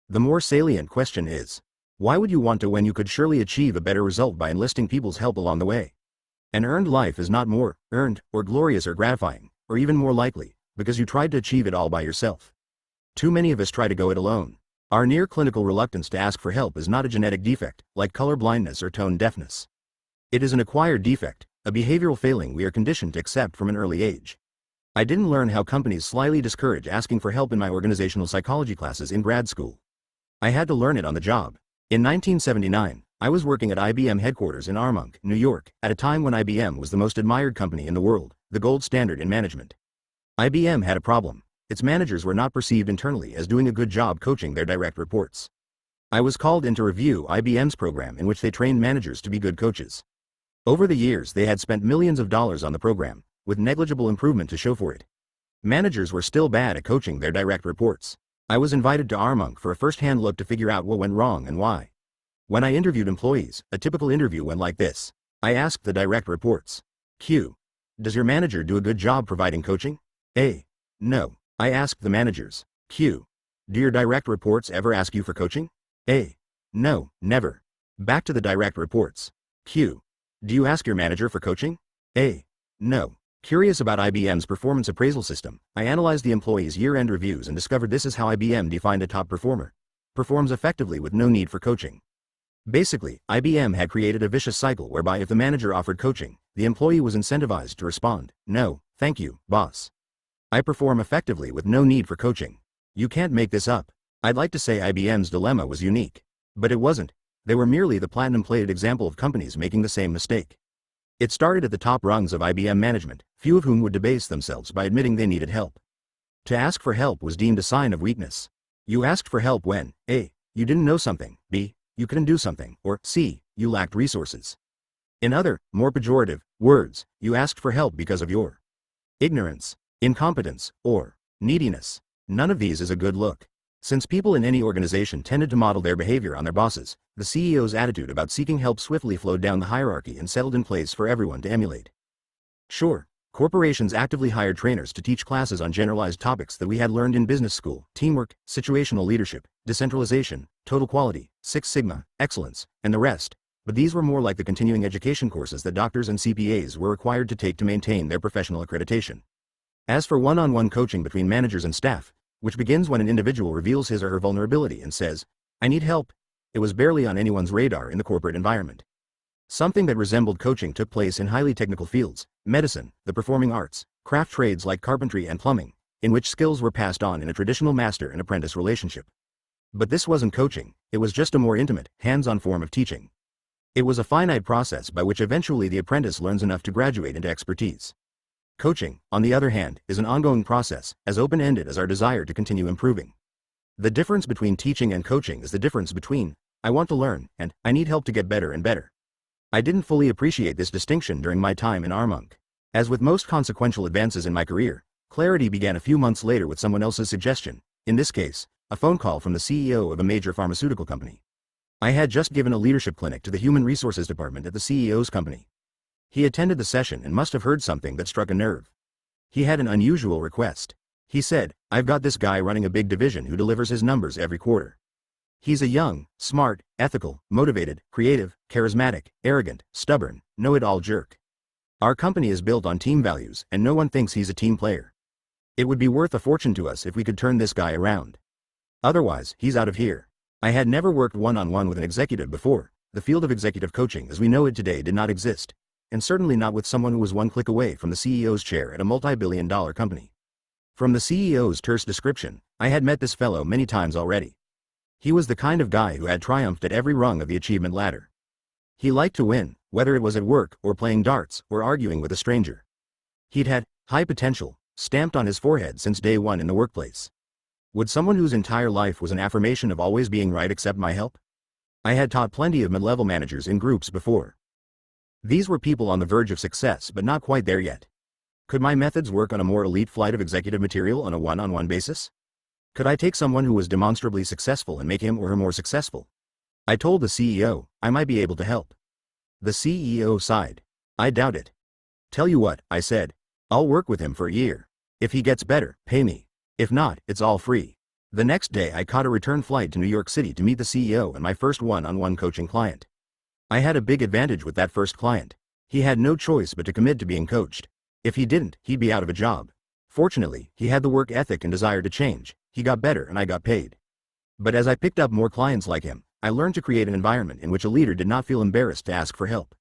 The more salient question is, why would you want to when you could surely achieve a better result by enlisting people's help along the way? An earned life is not more earned, or glorious or gratifying, or even more likely, because you tried to achieve it all by yourself. Too many of us try to go it alone. Our near-clinical reluctance to ask for help is not a genetic defect, like color blindness or tone deafness. It is an acquired defect, a behavioral failing we are conditioned to accept from an early age. I didn't learn how companies slyly discourage asking for help in my organizational psychology classes in grad school. I had to learn it on the job. In 1979, I was working at IBM headquarters in Armonk, New York, at a time when IBM was the most admired company in the world, the gold standard in management. IBM had a problem. Its managers were not perceived internally as doing a good job coaching their direct reports. I was called in to review IBM's program in which they trained managers to be good coaches. Over the years, they had spent millions of dollars on the program, with negligible improvement to show for it. Managers were still bad at coaching their direct reports. I was invited to Armonk for a first-hand look to figure out what went wrong and why. When I interviewed employees, a typical interview went like this. I asked the direct reports. Q. Does your manager do a good job providing coaching? A. No. I asked the managers. Q. Do your direct reports ever ask you for coaching? A. No, never. Back to the direct reports. Q. Do you ask your manager for coaching? A. No. Curious about IBM's performance appraisal system, I analyzed the employees' year-end reviews and discovered this is how IBM defined a top performer. Performs effectively with no need for coaching. Basically, IBM had created a vicious cycle whereby if the manager offered coaching, the employee was incentivized to respond, "No, thank you, boss. I perform effectively with no need for coaching." You can't make this up. I'd like to say IBM's dilemma was unique. But it wasn't. They were merely the platinum-plated example of companies making the same mistake. It started at the top rungs of IBM management, few of whom would debase themselves by admitting they needed help. To ask for help was deemed a sign of weakness. You asked for help when A. You didn't know something, B. You couldn't do something, or C. You lacked resources. In other, more pejorative words, you asked for help because of your ignorance, incompetence, or neediness. None of these is a good look. Since people in any organization tended to model their behavior on their bosses, the CEO's attitude about seeking help swiftly flowed down the hierarchy and settled in place for everyone to emulate. Sure, corporations actively hired trainers to teach classes on generalized topics that we had learned in business school: teamwork, situational leadership, decentralization, total quality, Six Sigma, excellence, and the rest. But these were more like the continuing education courses that doctors and CPAs were required to take to maintain their professional accreditation. As for one-on-one coaching between managers and staff, which begins when an individual reveals his or her vulnerability and says, "I need help," it was barely on anyone's radar in the corporate environment. Something that resembled coaching took place in highly technical fields, medicine, the performing arts, craft trades like carpentry and plumbing, in which skills were passed on in a traditional master and apprentice relationship. But this wasn't coaching, it was just a more intimate, hands-on form of teaching. It was a finite process by which eventually the apprentice learns enough to graduate into expertise. Coaching, on the other hand, is an ongoing process, as open-ended as our desire to continue improving. The difference between teaching and coaching is the difference between, I want to learn, and, I need help to get better and better. I didn't fully appreciate this distinction during my time in Armonk. As with most consequential advances in my career, clarity began a few months later with someone else's suggestion, in this case, a phone call from the CEO of a major pharmaceutical company. I had just given a leadership clinic to the human resources department at the CEO's company. He attended the session and must have heard something that struck a nerve. He had an unusual request. He said, "I've got this guy running a big division who delivers his numbers every quarter. He's a young, smart, ethical, motivated, creative, charismatic, arrogant, stubborn, know-it-all jerk. Our company is built on team values and no one thinks he's a team player. It would be worth a fortune to us if we could turn this guy around. Otherwise, he's out of here." I had never worked one-on-one with an executive before. The field of executive coaching as we know it today did not exist, and certainly not with someone who was one click away from the CEO's chair at a multi-billion-dollar company. From the CEO's terse description, I had met this fellow many times already. He was the kind of guy who had triumphed at every rung of the achievement ladder. He liked to win, whether it was at work or playing darts or arguing with a stranger. He'd had high potential stamped on his forehead since day one in the workplace. Would someone whose entire life was an affirmation of always being right accept my help? I had taught plenty of mid-level managers in groups before. These were people on the verge of success but not quite there yet. Could my methods work on a more elite flight of executive material on a one-on-one basis? Could I take someone who was demonstrably successful and make him or her more successful? I told the CEO, I might be able to help. The CEO sighed. I doubt it. Tell you what, I said. I'll work with him for a year. If he gets better, pay me. If not, it's all free. The next day I caught a return flight to New York City to meet the CEO and my first one-on-one coaching client. I had a big advantage with that first client. He had no choice but to commit to being coached. If he didn't, he'd be out of a job. Fortunately, he had the work ethic and desire to change. He got better and I got paid. But as I picked up more clients like him, I learned to create an environment in which a leader did not feel embarrassed to ask for help.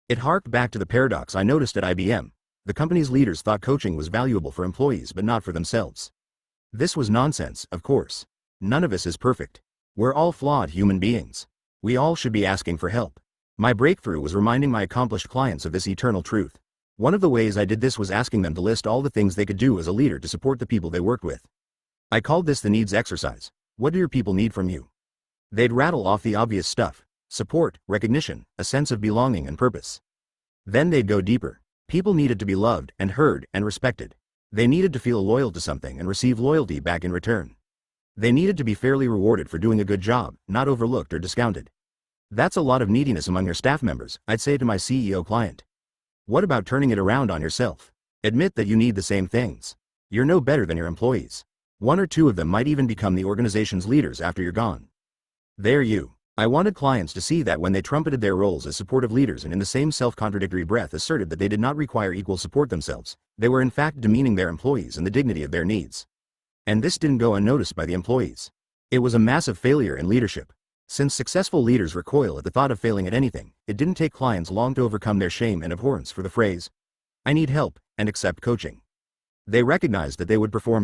It harked back to the paradox I noticed at IBM. The company's leaders thought coaching was valuable for employees but not for themselves. This was nonsense, of course. None of us is perfect. We're all flawed human beings. We all should be asking for help. My breakthrough was reminding my accomplished clients of this eternal truth. One of the ways I did this was asking them to list all the things they could do as a leader to support the people they worked with. I called this the needs exercise. What do your people need from you? They'd rattle off the obvious stuff: support, recognition, a sense of belonging and purpose. Then they'd go deeper. People needed to be loved and heard and respected. They needed to feel loyal to something and receive loyalty back in return. They needed to be fairly rewarded for doing a good job, not overlooked or discounted. That's a lot of neediness among your staff members, I'd say to my CEO client. What about turning it around on yourself? Admit that you need the same things. You're no better than your employees. One or two of them might even become the organization's leaders after you're gone. I wanted clients to see that when they trumpeted their roles as supportive leaders and in the same self-contradictory breath asserted that they did not require equal support themselves, they were in fact demeaning their employees and the dignity of their needs. And this didn't go unnoticed by the employees. It was a massive failure in leadership. Since successful leaders recoil at the thought of failing at anything, it didn't take clients long to overcome their shame and abhorrence for the phrase, "I need help," and accept coaching. They recognized that they would perform